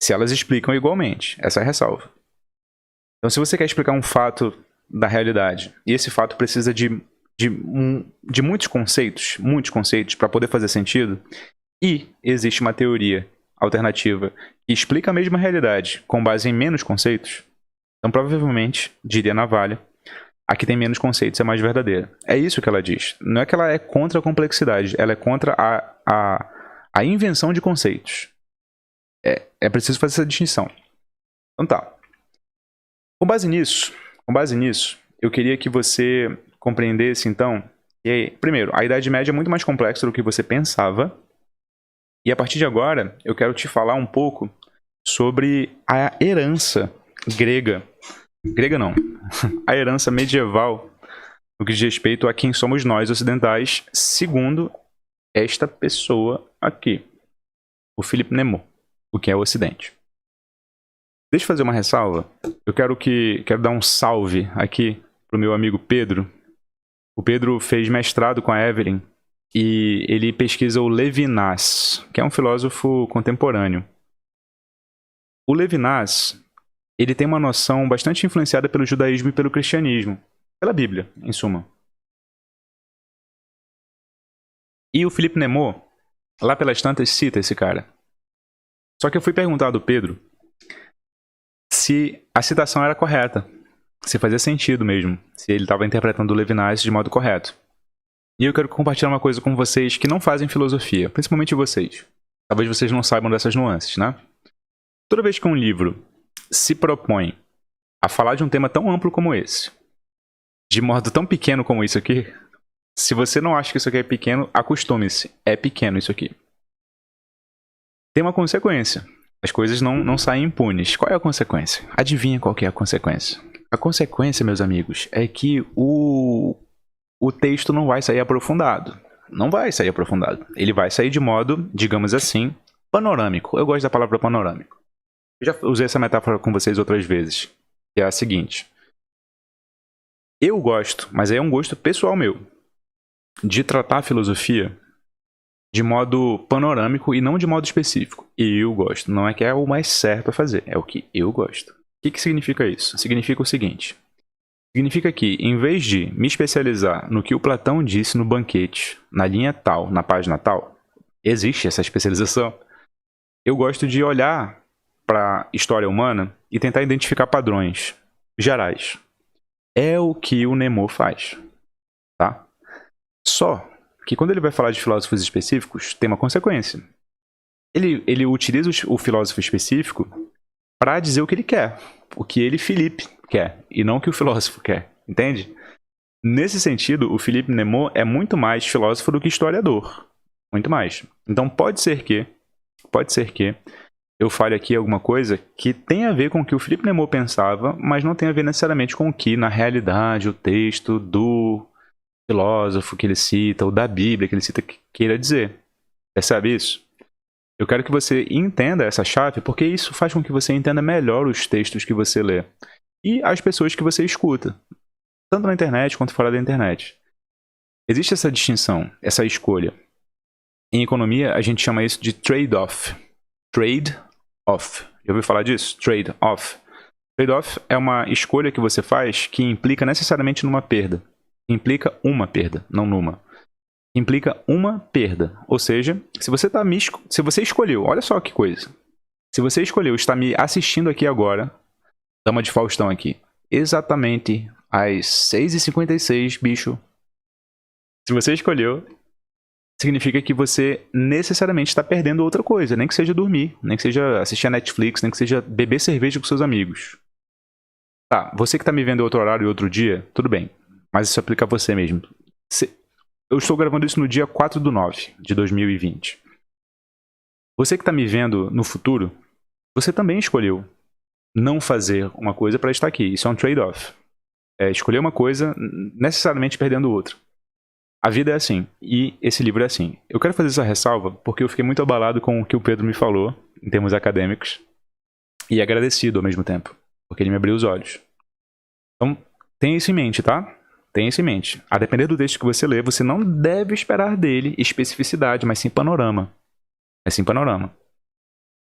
Se elas explicam igualmente, essa é a ressalva. Então, se você quer explicar um fato da realidade, e esse fato precisa de muitos conceitos para poder fazer sentido, e existe uma teoria alternativa que explica a mesma realidade com base em menos conceitos, então provavelmente, diria Navalha, a que tem menos conceitos é mais verdadeira. É isso que ela diz. Não é que ela é contra a complexidade, ela é contra a invenção de conceitos. É preciso fazer essa distinção. Então tá. Com base nisso, eu queria que você compreendesse, então, que, primeiro, a Idade Média é muito mais complexa do que você pensava. E a partir de agora, eu quero te falar um pouco sobre a herança grega. Grega não. A herança medieval no que diz respeito a quem somos nós ocidentais, segundo esta pessoa aqui, o Philippe Nemo, o que é o Ocidente. Deixa eu fazer uma ressalva. Eu quero dar um salve aqui pro meu amigo Pedro. O Pedro fez mestrado com a Evelyn e ele pesquisa o Levinas, que é um filósofo contemporâneo. O Levinas, ele tem uma noção bastante influenciada pelo judaísmo e pelo cristianismo, pela Bíblia, em suma. E o Philippe Nemo, lá pelas tantas, cita esse cara. Só que eu fui perguntar do Pedro se a citação era correta, se fazia sentido mesmo, se ele estava interpretando o Levinas de modo correto. E eu quero compartilhar uma coisa com vocês que não fazem filosofia, principalmente vocês. Talvez vocês não saibam dessas nuances, né? Toda vez que um livro se propõe a falar de um tema tão amplo como esse, de modo tão pequeno como isso aqui, se você não acha que isso aqui é pequeno, acostume-se. É pequeno isso aqui. Tem uma consequência. As coisas não saem impunes. Qual é a consequência? Adivinha qual que é a consequência? A consequência, meus amigos, é que o texto não vai sair aprofundado. Não vai sair aprofundado. Ele vai sair de modo, digamos assim, panorâmico. Eu gosto da palavra panorâmico. Eu já usei essa metáfora com vocês outras vezes, que é a seguinte. Eu gosto, mas é um gosto pessoal meu, de tratar a filosofia de modo panorâmico e não de modo específico. Eu gosto. Não é que é o mais certo a fazer, é o que eu gosto. O que significa isso? Significa o seguinte. Significa que, em vez de me especializar no que o Platão disse no banquete, na linha tal, na página tal, existe essa especialização, eu gosto de olhar para a história humana e tentar identificar padrões gerais. É o que o Nemo faz, tá? Só que quando ele vai falar de filósofos específicos, tem uma consequência. Ele utiliza o filósofo específico para dizer o que ele quer, o que ele, Felipe, quer, e não o que o filósofo quer, entende? Nesse sentido, o Philippe Nemo é muito mais filósofo do que historiador, muito mais. Então pode ser que eu fale aqui alguma coisa que tem a ver com o que o Philippe Nemo pensava, mas não tem a ver necessariamente com o que, na realidade, o texto do filósofo que ele cita, ou da Bíblia que ele cita, queira dizer. Percebe isso? Eu quero que você entenda essa chave, porque isso faz com que você entenda melhor os textos que você lê e as pessoas que você escuta, tanto na internet quanto fora da internet. Existe essa distinção, essa escolha. Em economia, a gente chama isso de trade-off. Trade-off. Já ouviu falar disso? Trade-off. Trade-off é uma escolha que você faz que implica necessariamente numa perda. Implica uma perda, não numa. Implica uma perda. Ou seja, se você escolheu, olha só que coisa. Se você escolheu estar me assistindo aqui agora, Dama de Faustão aqui, exatamente às 6h56, bicho. Se você escolheu significa que você necessariamente está perdendo outra coisa, nem que seja dormir, nem que seja assistir a Netflix, nem que seja beber cerveja com seus amigos. Tá, você que está me vendo outro horário e outro dia, tudo bem, mas isso aplica a você mesmo. Eu estou gravando isso no dia 4/9 de 2020. Você que está me vendo no futuro, você também escolheu não fazer uma coisa para estar aqui. Isso é um trade-off. É escolher uma coisa necessariamente perdendo outra. A vida é assim, e esse livro é assim. Eu quero fazer essa ressalva porque eu fiquei muito abalado com o que o Pedro me falou, em termos acadêmicos, e agradecido ao mesmo tempo, porque ele me abriu os olhos. Então, tenha isso em mente, tá? Tenha isso em mente. A depender do texto que você lê, você não deve esperar dele especificidade, mas sim panorama. Mas sim panorama.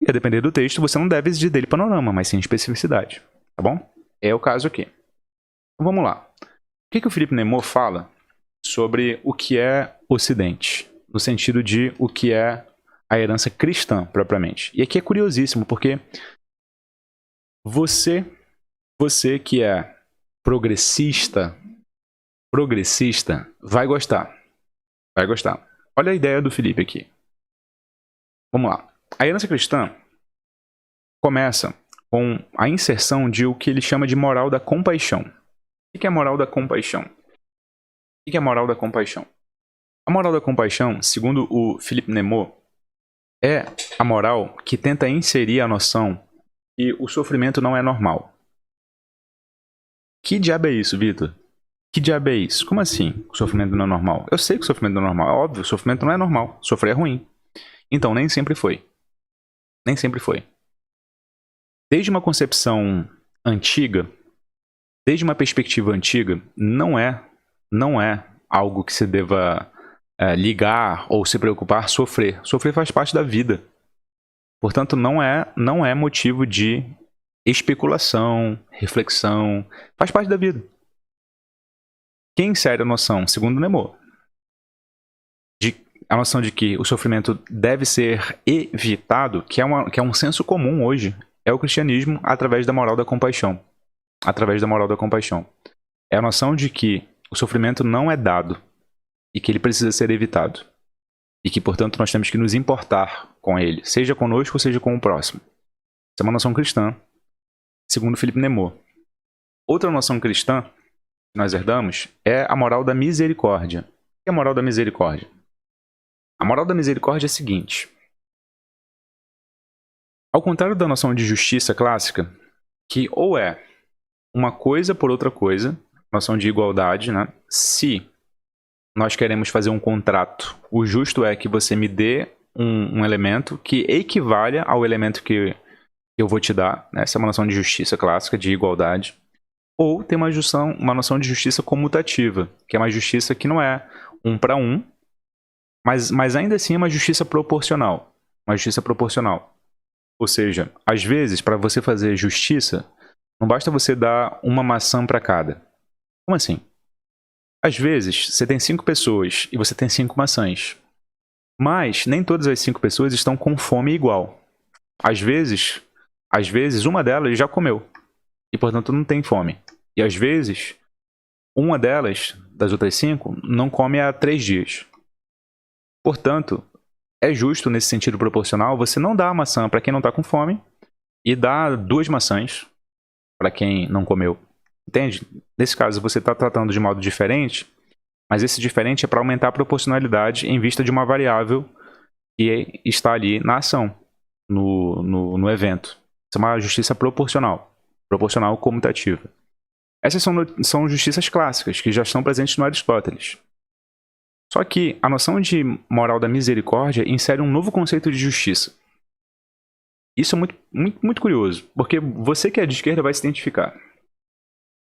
E a depender do texto, você não deve exigir dele panorama, mas sim especificidade. Tá bom? É o caso aqui. Então, vamos lá. O que o Philippe Nemo fala sobre o que é Ocidente? No sentido de o que é a herança cristã, propriamente. E aqui é curiosíssimo, porque você que é progressista, vai gostar. Vai gostar. Olha a ideia do Felipe aqui. Vamos lá. A herança cristã começa com a inserção de o que ele chama de moral da compaixão. O que é a moral da compaixão? O que é a moral da compaixão? A moral da compaixão, segundo o Philippe Nemo, é a moral que tenta inserir a noção que o sofrimento não é normal. Que diabo é isso, Vitor? Que diabo é isso? Como assim o sofrimento não é normal? Eu sei que o sofrimento não é normal. É óbvio, o sofrimento não é normal. Sofrer é ruim. Então, nem sempre foi. Nem sempre foi. Desde uma concepção antiga, desde uma perspectiva antiga, não é algo que se deva ligar ou se preocupar sofrer. Sofrer faz parte da vida. Portanto, não é motivo de especulação, reflexão. Faz parte da vida. Quem insere a noção, segundo Nemo, a noção de que o sofrimento deve ser evitado, que é um senso comum hoje, é o cristianismo através da moral da compaixão. Através da moral da compaixão. É a noção de que o sofrimento não é dado e que ele precisa ser evitado. E que, portanto, nós temos que nos importar com ele, seja conosco ou seja com o próximo. Essa é uma noção cristã, segundo Philippe Nemo. Outra noção cristã que nós herdamos é a moral da misericórdia. O que é a moral da misericórdia? A moral da misericórdia é a seguinte. Ao contrário da noção de justiça clássica, que ou é uma coisa por outra coisa, noção de igualdade, né? Se nós queremos fazer um contrato, o justo é que você me dê um elemento que equivalha ao elemento que eu vou te dar. Né? Essa é uma noção de justiça clássica, de igualdade. Ou tem uma noção de justiça comutativa, que é uma justiça que não é um para um, mas ainda assim é uma justiça proporcional. Uma justiça proporcional. Ou seja, às vezes, para você fazer justiça, não basta você dar uma maçã para cada. Como assim? Às vezes, você tem 5 pessoas e você tem 5 maçãs. Mas nem todas as 5 pessoas estão com fome igual. Às vezes, uma delas já comeu. E, portanto, não tem fome. E, às vezes, uma delas, das outras 5, não come há 3 dias. Portanto, é justo, nesse sentido proporcional, você não dar a maçã para quem não está com fome e dar 2 maçãs para quem não comeu. Entende? Nesse caso, você está tratando de modo diferente, mas esse diferente é para aumentar a proporcionalidade em vista de uma variável que está ali na ação, no evento. Isso é uma justiça proporcional. Proporcional comutativa. Essas são justiças clássicas, que já estão presentes no Aristóteles. Só que a noção de moral da misericórdia insere um novo conceito de justiça. Isso é muito curioso, porque você que é de esquerda vai se identificar.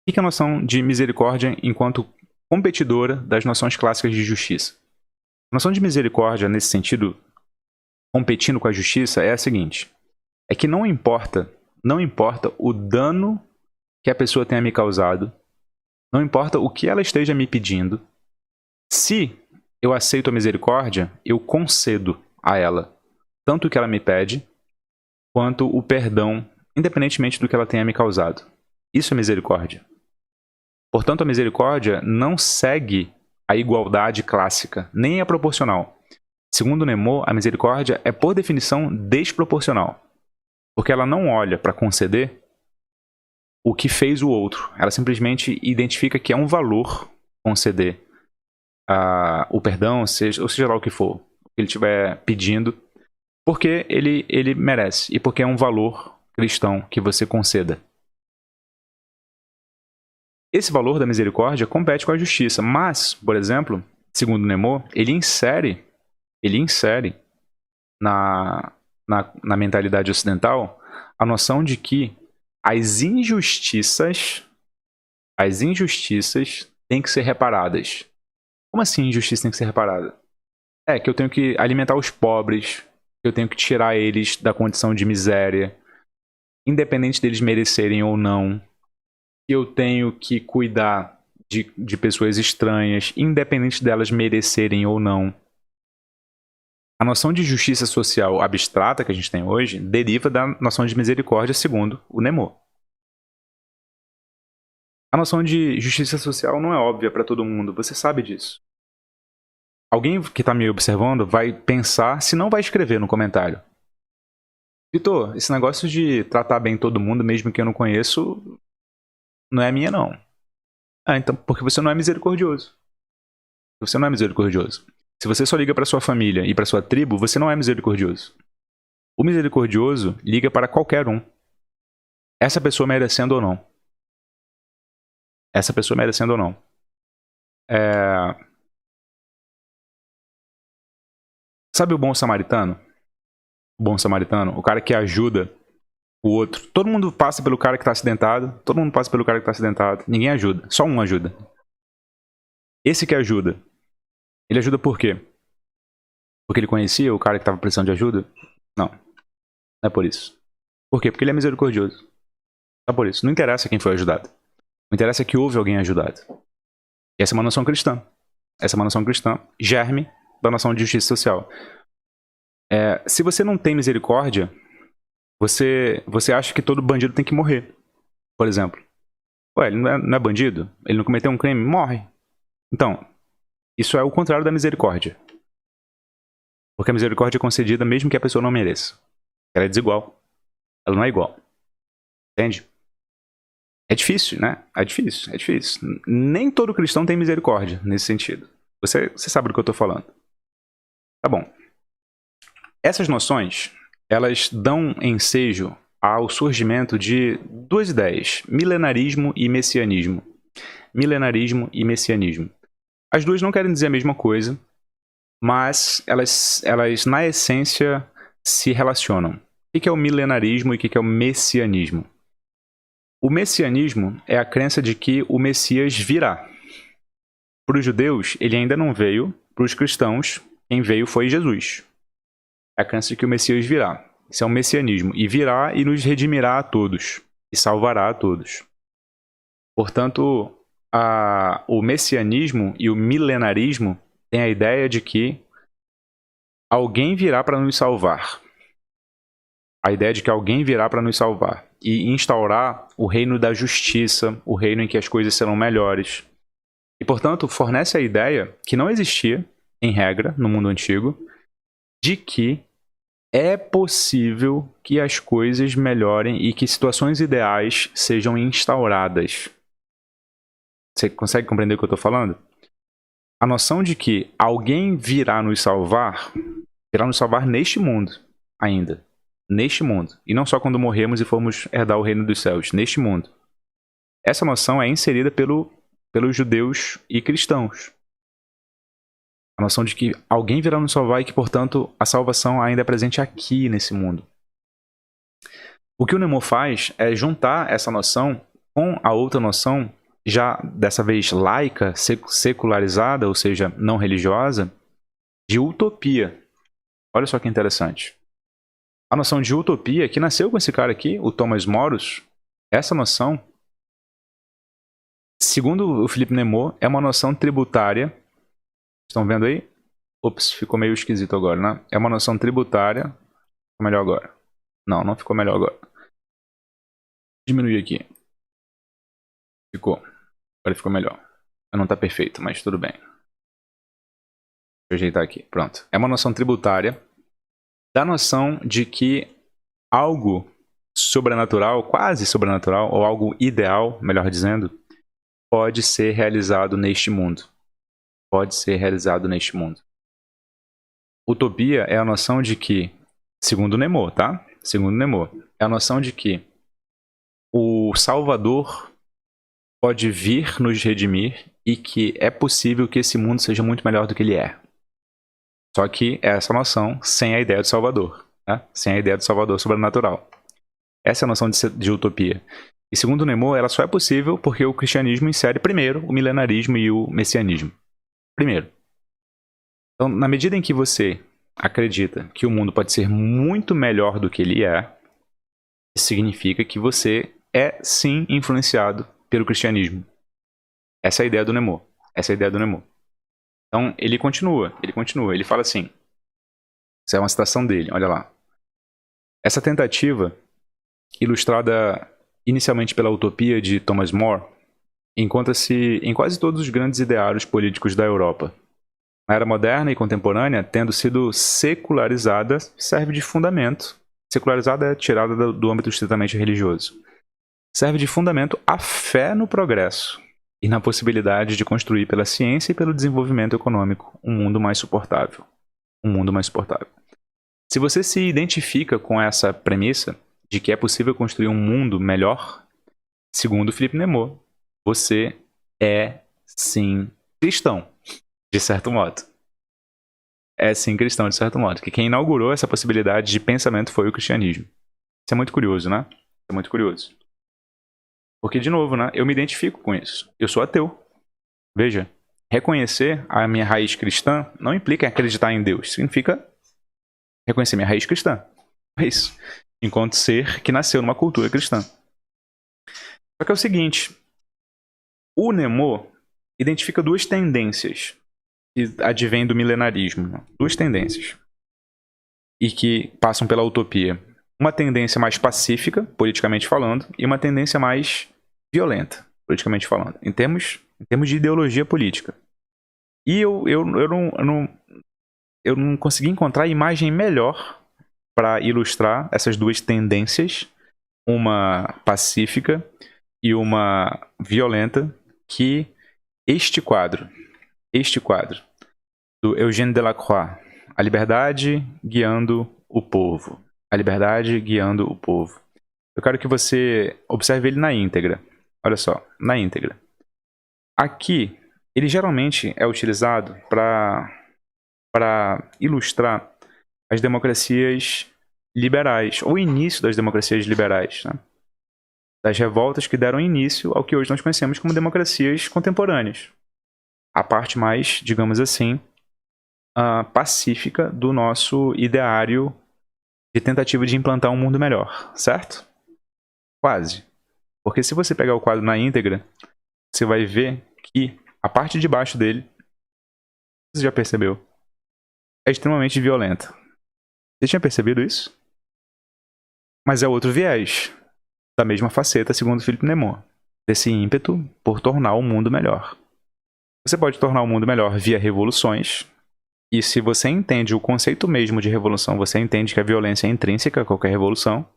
O que é a noção de misericórdia enquanto competidora das noções clássicas de justiça? A noção de misericórdia, nesse sentido, competindo com a justiça, é a seguinte. É que não importa o dano que a pessoa tenha me causado, não importa o que ela esteja me pedindo, se eu aceito a misericórdia, eu concedo a ela tanto o que ela me pede, quanto o perdão, independentemente do que ela tenha me causado. Isso é misericórdia. Portanto, a misericórdia não segue a igualdade clássica, nem a proporcional. Segundo Nemo, a misericórdia é, por definição, desproporcional. Porque ela não olha para conceder o que fez o outro. Ela simplesmente identifica que é um valor conceder o perdão, ou seja lá o que for, o que ele estiver pedindo, porque ele merece e porque é um valor cristão que você conceda. Esse valor da misericórdia compete com a justiça, mas, por exemplo, segundo Nemo, ele insere na mentalidade ocidental a noção de que as injustiças têm que ser reparadas. Como assim injustiça tem que ser reparada? É que eu tenho que alimentar os pobres, que eu tenho que tirar eles da condição de miséria, independente deles merecerem ou não, que eu tenho que cuidar de pessoas estranhas, independente delas merecerem ou não. A noção de justiça social abstrata que a gente tem hoje deriva da noção de misericórdia segundo o Nemo. A noção de justiça social não é óbvia para todo mundo, você sabe disso. Alguém que está me observando vai pensar, se não vai escrever no comentário. Vitor, esse negócio de tratar bem todo mundo, mesmo que eu não conheço, não é minha não. Ah, então, porque você não é misericordioso. Você não é misericordioso. Se você só liga para sua família e para sua tribo, você não é misericordioso. O misericordioso liga para qualquer um. Essa pessoa merecendo ou não. Essa pessoa merecendo ou não. Sabe o bom samaritano? O bom samaritano, o cara que ajuda o outro. Todo mundo passa pelo cara que está acidentado. Todo mundo passa pelo cara que está acidentado. Ninguém ajuda. Só um ajuda. Esse que ajuda. Ele ajuda por quê? Porque ele conhecia o cara que estava precisando de ajuda? Não. Não é por isso. Por quê? Porque ele é misericordioso. Só por isso. Não interessa quem foi ajudado. Não interessa que houve alguém ajudado. E essa é uma noção cristã. Essa é uma noção cristã. Germe da noção de justiça social. Se você não tem misericórdia, você acha que todo bandido tem que morrer. Por exemplo. Ué, ele não é bandido? Ele não cometeu um crime? Morre. Então, isso é o contrário da misericórdia. Porque a misericórdia é concedida mesmo que a pessoa não mereça. Ela é desigual. Ela não é igual. Entende? É difícil, né? É difícil. Nem todo cristão tem misericórdia nesse sentido. Você sabe do que eu estou falando. Tá bom. Essas noções, elas dão ensejo ao surgimento de duas ideias: milenarismo e messianismo. Milenarismo e messianismo. As duas não querem dizer a mesma coisa, mas elas na essência, se relacionam. O que é o milenarismo e o que é o messianismo? O messianismo é a crença de que o Messias virá. Para os judeus, ele ainda não veio. Para os cristãos, quem veio foi Jesus. É a crença de que o Messias virá. Isso é um messianismo. E virá e nos redimirá a todos. E salvará a todos. Portanto, o messianismo e o milenarismo têm a ideia de que alguém virá para nos salvar. A ideia de que alguém virá para nos salvar. E instaurar o reino da justiça, o reino em que as coisas serão melhores. E, portanto, fornece a ideia que não existia, em regra, no mundo antigo, de que é possível que as coisas melhorem e que situações ideais sejam instauradas. Você consegue compreender o que eu estou falando? A noção de que alguém virá nos salvar neste mundo ainda. Neste mundo. E não só quando morremos e formos herdar o reino dos céus. Neste mundo. Essa noção é inserida pelos judeus e cristãos. A noção de que alguém virá nos salvar e que, portanto, a salvação ainda é presente aqui nesse mundo. O que o Nemo faz é juntar essa noção com a outra noção, já dessa vez laica, secularizada, ou seja, não religiosa, de utopia. Olha só que interessante. A noção de utopia, que nasceu com esse cara aqui, o Thomas Morus, essa noção, segundo o Philippe Nemo, é uma noção tributária. Estão vendo aí? Ops, ficou meio esquisito agora, né? É uma noção tributária. Ficou melhor agora. Não ficou melhor agora. Diminuir aqui. Ficou. Agora ficou melhor. Não tá perfeito, mas tudo bem. Deixa eu ajeitar aqui. Pronto. É uma noção tributária da noção de que algo sobrenatural, quase sobrenatural, ou algo ideal, melhor dizendo, pode ser realizado neste mundo. Pode ser realizado neste mundo. Utopia é a noção de que, segundo Nemo, tá? Segundo Nemo, é a noção de que o Salvador pode vir nos redimir e que é possível que esse mundo seja muito melhor do que ele é. Só que é essa noção sem a ideia do Salvador, né? Sem a ideia do Salvador sobrenatural. Essa é a noção de utopia. E segundo Nemo, ela só é possível porque o cristianismo insere primeiro o milenarismo e o messianismo. Primeiro. Então, na medida em que você acredita que o mundo pode ser muito melhor do que ele é, isso significa que você é, sim, influenciado pelo cristianismo. Essa é a ideia do Nemo. Essa é a ideia do Nemo. Então, ele continua. Ele fala assim. Essa é uma citação dele, olha lá. Essa tentativa, ilustrada inicialmente pela utopia de Thomas More, encontra-se em quase todos os grandes ideários políticos da Europa. Na era moderna e contemporânea, tendo sido secularizada, serve de fundamento. Secularizada é tirada do âmbito estritamente religioso. Serve de fundamento à fé no progresso e na possibilidade de construir pela ciência e pelo desenvolvimento econômico um mundo mais suportável. Um mundo mais suportável. Se você se identifica com essa premissa de que é possível construir um mundo melhor, segundo Philippe Nemo, você é, sim, cristão, de certo modo. É, sim, cristão, de certo modo. Que quem inaugurou essa possibilidade de pensamento foi o cristianismo. Isso é muito curioso, né? Isso é muito curioso. Porque, de novo, né? Eu me identifico com isso. Eu sou ateu. Veja, reconhecer a minha raiz cristã não implica em acreditar em Deus. Significa reconhecer minha raiz cristã. É isso. Enquanto ser que nasceu numa cultura cristã. Só que é o seguinte. O Nemo identifica duas tendências que advêm do milenarismo. Duas tendências. E que passam pela utopia. Uma tendência mais pacífica, politicamente falando, e uma tendência mais violenta, politicamente falando, em termos de ideologia política. E eu não consegui encontrar imagem melhor para ilustrar essas duas tendências, uma pacífica e uma violenta, que este quadro do Eugène Delacroix, A Liberdade Guiando o Povo. A Liberdade Guiando o Povo. Eu quero que você observe ele na íntegra. Olha só, na íntegra. Aqui, ele geralmente é utilizado para ilustrar as democracias liberais, ou o início das democracias liberais, né? Das revoltas que deram início ao que hoje nós conhecemos como democracias contemporâneas. A parte mais, digamos assim, pacífica do nosso ideário de tentativa de implantar um mundo melhor, certo? Quase. Porque se você pegar o quadro na íntegra, você vai ver que a parte de baixo dele, você já percebeu, é extremamente violenta. Você tinha percebido isso? Mas é outro viés da mesma faceta, segundo Philippe Nemo, desse ímpeto por tornar o mundo melhor. Você pode tornar o mundo melhor via revoluções, e se você entende o conceito mesmo de revolução, você entende que a violência é intrínseca a qualquer revolução,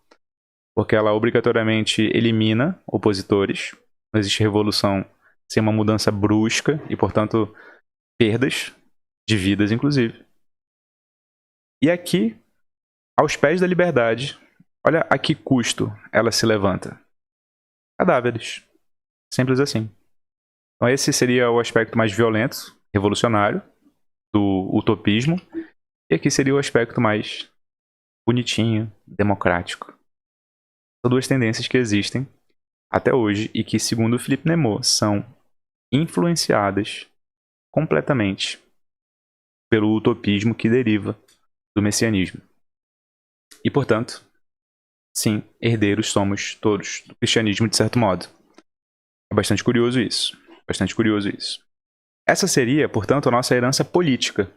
porque ela obrigatoriamente elimina opositores. Não existe revolução sem uma mudança brusca e, portanto, perdas de vidas, inclusive. E aqui, aos pés da liberdade, olha a que custo ela se levanta. Cadáveres. Simples assim. Então esse seria o aspecto mais violento, revolucionário, do utopismo. E aqui seria o aspecto mais bonitinho, democrático. São duas tendências que existem até hoje e que, segundo Philippe Nemo, são influenciadas completamente pelo utopismo que deriva do messianismo. E, portanto, sim, herdeiros somos todos do cristianismo, de certo modo. É bastante curioso isso. Bastante curioso isso. Essa seria, portanto, a nossa herança política.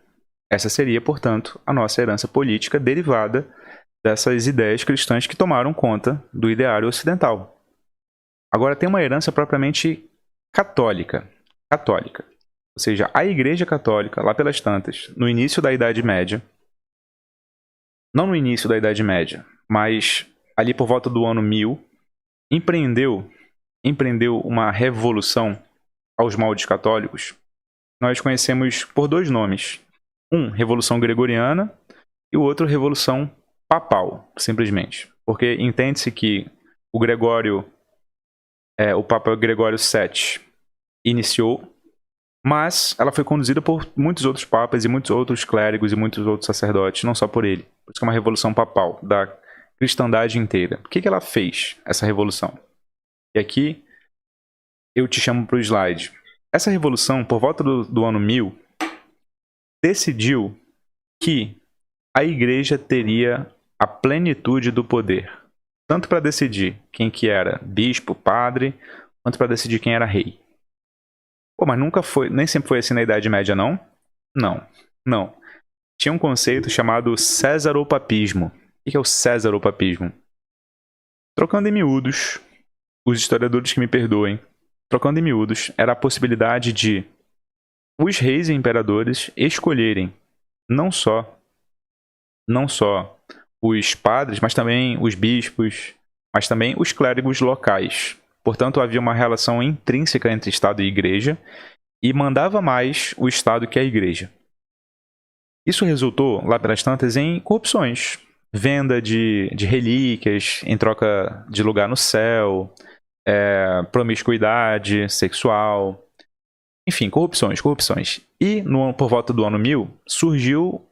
Essa seria, portanto, a nossa herança política derivada dessas ideias cristãs que tomaram conta do ideário ocidental. Agora, tem uma herança propriamente católica. Católica. ou seja, a Igreja Católica, lá pelas tantas, no início da Idade Média, não no início da Idade Média, mas ali por volta do ano 1000, empreendeu uma revolução aos moldes católicos. Nós conhecemos por dois nomes. Um, Revolução Gregoriana, e o outro, Revolução Papal, simplesmente. Porque entende-se que o Papa Gregório VII iniciou, mas ela foi conduzida por muitos outros papas e muitos outros clérigos e muitos outros sacerdotes, não só por ele. Por isso que é uma revolução papal, da cristandade inteira. O que ela fez, essa revolução? E aqui eu te chamo para o slide. Essa revolução, por volta do ano 1000, decidiu que a igreja teria a plenitude do poder. Tanto para decidir quem que era bispo, padre, quanto para decidir quem era rei. Pô, mas nem sempre foi assim na Idade Média, não? Não. Tinha um conceito chamado cesaropapismo. O que é o cesaropapismo? Trocando em miúdos, os historiadores que me perdoem, trocando em miúdos, era a possibilidade de os reis e imperadores escolherem não só os padres, mas também os bispos, mas também os clérigos locais. Portanto, havia uma relação intrínseca entre Estado e Igreja e mandava mais o Estado que a Igreja. Isso resultou, lá pelas tantas, em corrupções. Venda de relíquias em troca de lugar no céu, promiscuidade sexual, enfim, corrupções. E, por volta do ano 1000, surgiu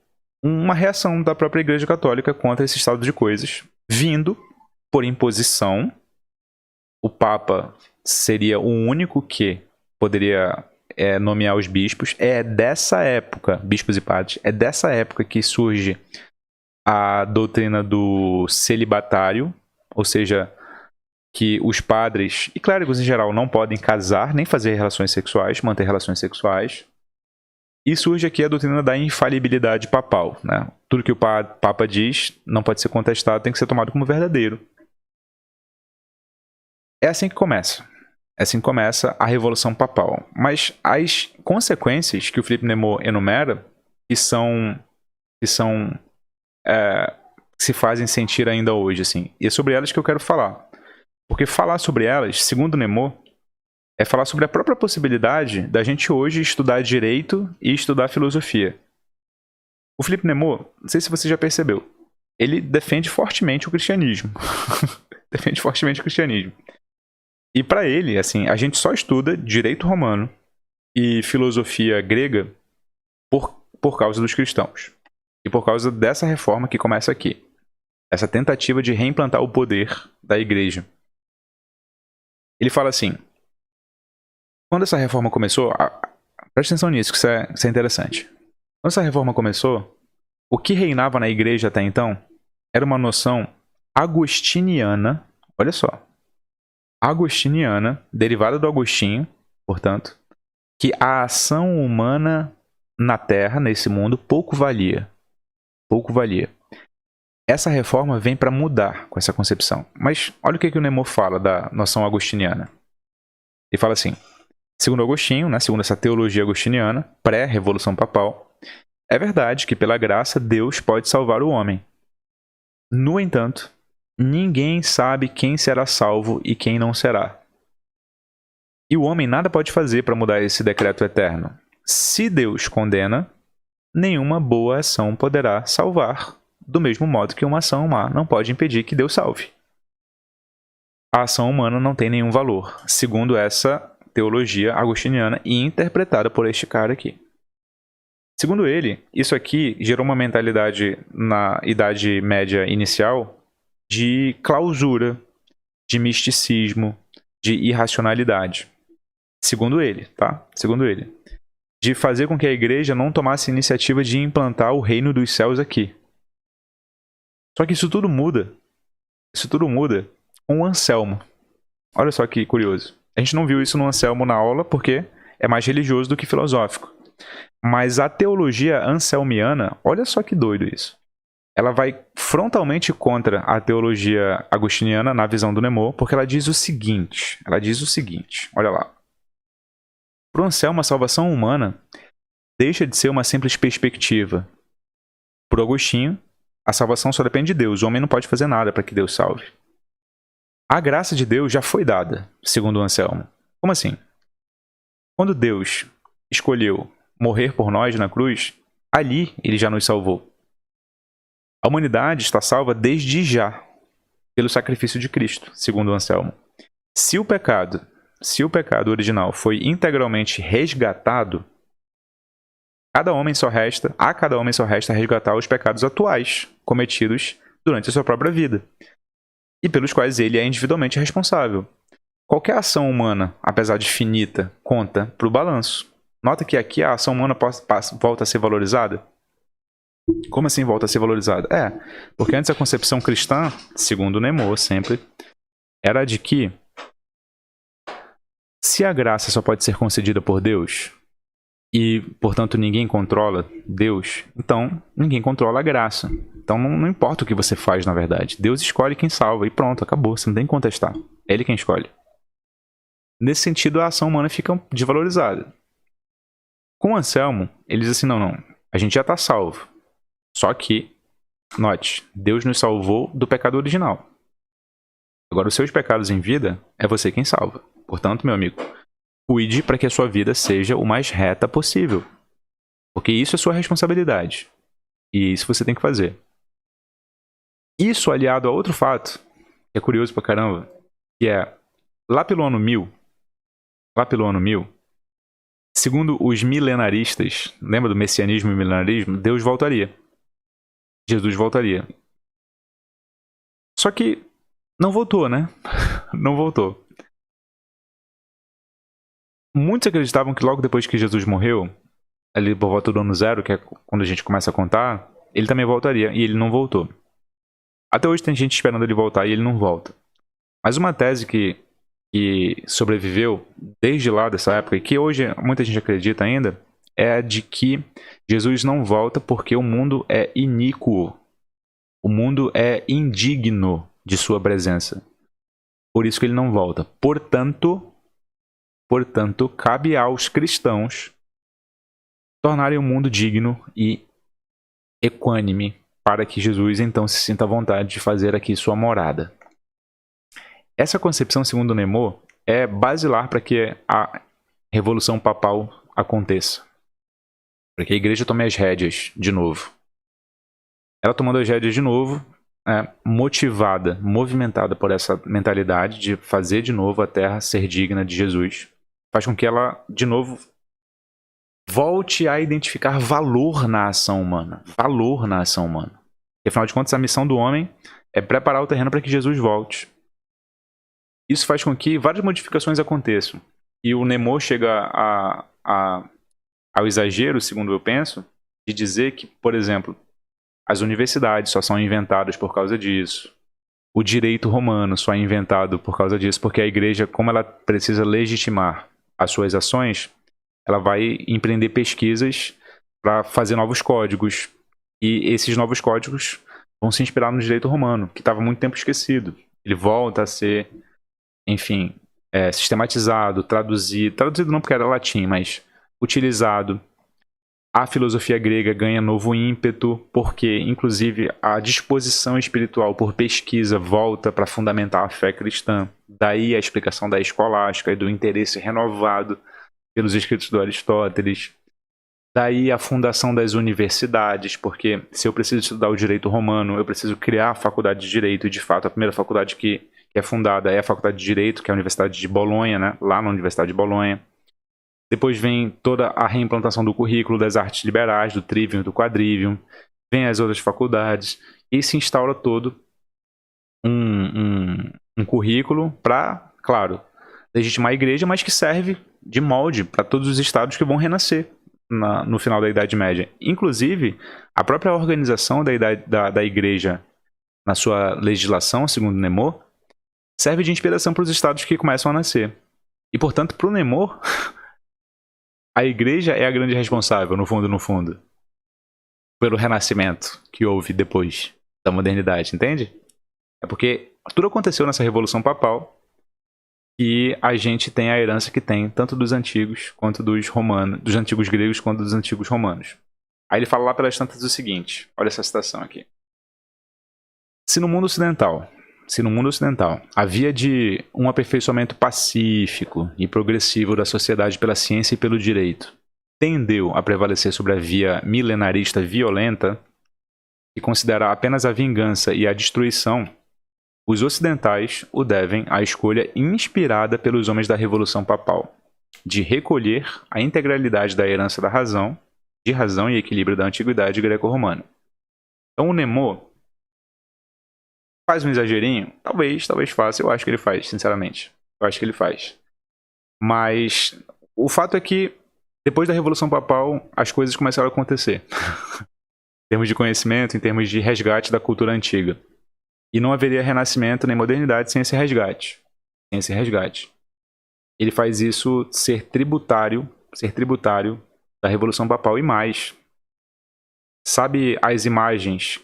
uma reação da própria Igreja Católica contra esse estado de coisas, vindo por imposição. O Papa seria o único que poderia nomear os bispos. É dessa época, bispos e padres, é dessa época que surge a doutrina do celibatário, ou seja, que os padres e clérigos em geral não podem casar, nem fazer relações sexuais, manter relações sexuais. E surge aqui a doutrina da infalibilidade papal, né? Tudo que o Papa diz não pode ser contestado, tem que ser tomado como verdadeiro. É assim que começa. É assim que começa a Revolução Papal. Mas as consequências que o Philippe Nemo enumera, que se fazem sentir ainda hoje, assim. E é sobre elas que eu quero falar. Porque falar sobre elas, segundo Nemo, é falar sobre a própria possibilidade da gente hoje estudar direito e estudar filosofia. O Philippe Nemo, não sei se você já percebeu, ele defende fortemente o cristianismo. Defende fortemente o cristianismo. E para ele, assim, a gente só estuda direito romano e filosofia grega por causa dos cristãos. E por causa dessa reforma que começa aqui. Essa tentativa de reimplantar o poder da igreja. Ele fala assim, quando essa reforma começou, preste atenção nisso, que isso é interessante. Quando essa reforma começou, o que reinava na igreja até então era uma noção agostiniana, olha só, agostiniana, derivada do Agostinho, portanto, que a ação humana na Terra, nesse mundo, pouco valia. Pouco valia. Essa reforma vem para mudar com essa concepção. Mas olha o que o Nemo fala da noção agostiniana. Ele fala assim, segundo Agostinho, né, segundo essa teologia agostiniana, pré-revolução papal, é verdade que pela graça Deus pode salvar o homem. No entanto, ninguém sabe quem será salvo e quem não será. E o homem nada pode fazer para mudar esse decreto eterno. Se Deus condena, nenhuma boa ação poderá salvar, do mesmo modo que uma ação má não pode impedir que Deus salve. A ação humana não tem nenhum valor, segundo essa teologia agostiniana e interpretada por este cara aqui. Segundo ele, isso aqui gerou uma mentalidade na Idade Média inicial de clausura, de misticismo, de irracionalidade. Segundo ele, tá? Segundo ele. De fazer com que a igreja não tomasse a iniciativa de implantar o reino dos céus aqui. Só que isso tudo muda. Isso tudo muda com o Anselmo. Olha só que curioso. A gente não viu isso no Anselmo na aula porque é mais religioso do que filosófico. Mas a teologia anselmiana, olha só que doido isso. Ela vai frontalmente contra a teologia agostiniana na visão do Nemo, porque ela diz o seguinte, olha lá. Para o Anselmo, a salvação humana deixa de ser uma simples perspectiva. Para Agostinho, a salvação só depende de Deus. O homem não pode fazer nada para que Deus salve. A graça de Deus já foi dada, segundo o Anselmo. Como assim? Quando Deus escolheu morrer por nós na cruz, ali ele já nos salvou. A humanidade está salva desde já, pelo sacrifício de Cristo, segundo o Anselmo. Se o pecado original foi integralmente resgatado, a cada homem só resta resgatar os pecados atuais cometidos durante a sua própria vida e pelos quais ele é individualmente responsável. Qualquer ação humana, apesar de finita, conta para o balanço. Nota que aqui a ação humana volta a ser valorizada. Como assim volta a ser valorizada? Porque antes a concepção cristã, segundo Nemo sempre, era de que se a graça só pode ser concedida por Deus e, portanto, ninguém controla Deus, então ninguém controla a graça. Então não importa o que você faz, na verdade. Deus escolhe quem salva e pronto, acabou. Você não tem que contestar. É Ele quem escolhe. Nesse sentido, a ação humana fica desvalorizada. Com Anselmo, ele diz assim, não, a gente já está salvo. Só que, note, Deus nos salvou do pecado original. Agora, os seus pecados em vida, é você quem salva. Portanto, meu amigo, cuide para que a sua vida seja o mais reta possível. Porque isso é sua responsabilidade. E isso você tem que fazer. Isso aliado a outro fato, que é curioso pra caramba, que é, lá pelo ano 1000, segundo os milenaristas, lembra do messianismo e milenarismo? Deus voltaria. Jesus voltaria. Só que não voltou, né? Não voltou. Muitos acreditavam que logo depois que Jesus morreu, ali por volta do ano 0, que é quando a gente começa a contar, ele também voltaria, e ele não voltou. Até hoje tem gente esperando ele voltar e ele não volta. Mas uma tese que sobreviveu desde lá dessa época, e que hoje muita gente acredita ainda, é a de que Jesus não volta porque o mundo é iníquo. O mundo é indigno de sua presença. Por isso que ele não volta. Portanto, cabe aos cristãos tornarem o mundo digno e equânime para que Jesus então se sinta à vontade de fazer aqui sua morada. Essa concepção, segundo Nemo, é basilar para que a revolução papal aconteça. Para que a igreja tome as rédeas de novo. Ela tomando as rédeas de novo, movimentada por essa mentalidade de fazer de novo a terra ser digna de Jesus, faz com que ela, de novo, volte a identificar valor na ação humana. Valor na ação humana. E, afinal de contas, a missão do homem é preparar o terreno para que Jesus volte. Isso faz com que várias modificações aconteçam. E o Nemo chega ao exagero, segundo eu penso, de dizer que, por exemplo, as universidades só são inventadas por causa disso. O direito romano só é inventado por causa disso, porque a igreja, como ela precisa legitimar as suas ações, ela vai empreender pesquisas para fazer novos códigos. E esses novos códigos vão se inspirar no direito romano, que estava muito tempo esquecido. Ele volta a ser, enfim, sistematizado, traduzido não porque era latim, mas utilizado. A filosofia grega ganha novo ímpeto, porque, inclusive, a disposição espiritual por pesquisa volta para fundamentar a fé cristã. Daí a explicação da escolástica e do interesse renovado pelos escritos do Aristóteles. Daí a fundação das universidades, porque se eu preciso estudar o direito romano, eu preciso criar a faculdade de direito, e de fato a primeira faculdade que é fundada é a faculdade de direito, que é a Universidade de Bolonha, né? Lá na Universidade de Bolonha. Depois vem toda a reimplantação do currículo das artes liberais, do trivium, do quadrivium, vem as outras faculdades, e se instaura todo um currículo para, claro, legitimar a igreja, mas que serve de molde para todos os estados que vão renascer no final da Idade Média. Inclusive, a própria organização da igreja na sua legislação, segundo Nemo, serve de inspiração para os estados que começam a nascer. E, portanto, para o Nemo, a igreja é a grande responsável, no fundo, pelo renascimento que houve depois da modernidade, entende? É porque tudo aconteceu nessa revolução papal que a gente tem a herança que tem, tanto dos antigos quanto dos romanos, dos antigos gregos quanto dos antigos romanos. Aí ele fala lá pelas tantas o seguinte, olha essa citação aqui. Se no mundo ocidental havia de um aperfeiçoamento pacífico e progressivo da sociedade pela ciência e pelo direito, tendeu a prevalecer sobre a via milenarista violenta, que considera apenas a vingança e a destruição, os ocidentais o devem à escolha inspirada pelos homens da Revolução Papal, de recolher a integralidade da herança da razão, de razão e equilíbrio da antiguidade greco-romana. Então o Nemo faz um exagerinho? Talvez faça. Eu acho que ele faz, sinceramente. Eu acho que ele faz. Mas o fato é que depois da Revolução Papal, as coisas começaram a acontecer. Em termos de conhecimento, em termos de resgate da cultura antiga. E não haveria renascimento nem modernidade sem esse resgate. Sem esse resgate. Ele faz isso ser tributário da Revolução Papal e mais. Sabe as imagens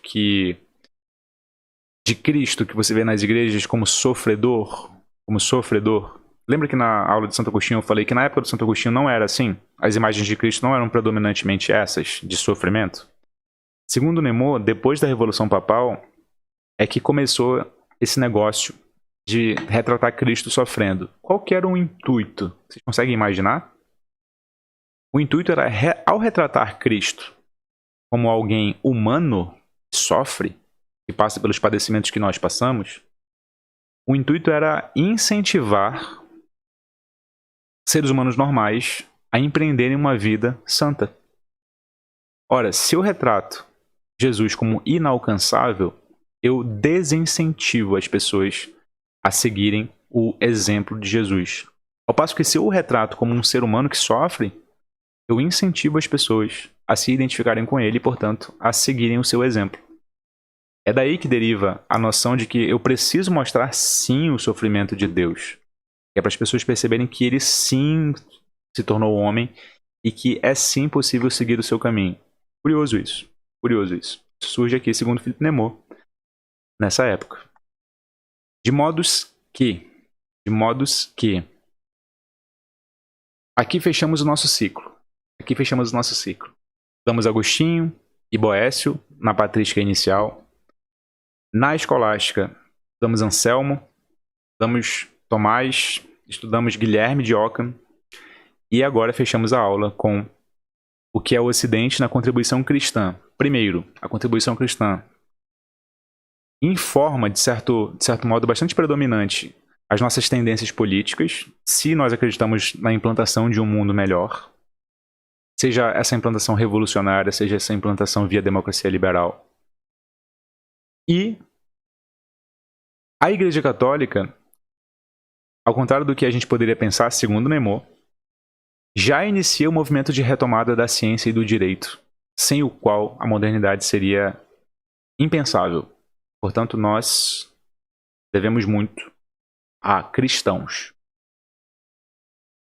de Cristo que você vê nas igrejas como sofredor? Lembra que na aula de Santo Agostinho eu falei que na época do Santo Agostinho não era assim? As imagens de Cristo não eram predominantemente essas, de sofrimento? Segundo Nemo, depois da Revolução Papal, é que começou esse negócio de retratar Cristo sofrendo. Qual que era o intuito? Vocês conseguem imaginar? O intuito era, ao retratar Cristo como alguém humano que sofre, que passa pelos padecimentos que nós passamos, o intuito era incentivar seres humanos normais a empreenderem uma vida santa. Ora, se eu retrato Jesus como inalcançável, eu desincentivo as pessoas a seguirem o exemplo de Jesus. Ao passo que se eu o retrato como um ser humano que sofre, eu incentivo as pessoas a se identificarem com ele e, portanto, a seguirem o seu exemplo. É daí que deriva a noção de que eu preciso mostrar sim o sofrimento de Deus. É para as pessoas perceberem que ele sim se tornou homem e que é sim possível seguir o seu caminho. Curioso isso. Surge aqui, segundo Philippe Nemo, nessa época. De modos que aqui fechamos o nosso ciclo. Damos Agostinho e Boécio na patrística inicial. Na escolástica, estudamos Anselmo, estudamos Tomás, estudamos Guilherme de Ockham e agora fechamos a aula com o que é o Ocidente na contribuição cristã. Primeiro, a contribuição cristã informa, de certo modo, bastante predominante as nossas tendências políticas, se nós acreditamos na implantação de um mundo melhor, seja essa implantação revolucionária, seja essa implantação via democracia liberal. E a Igreja Católica, ao contrário do que a gente poderia pensar, segundo Nemo, já inicia o movimento de retomada da ciência e do direito, sem o qual a modernidade seria impensável. Portanto, nós devemos muito a cristãos.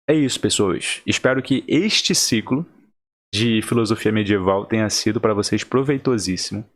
É isso, pessoas. Espero que este ciclo de filosofia medieval tenha sido para vocês proveitosíssimo.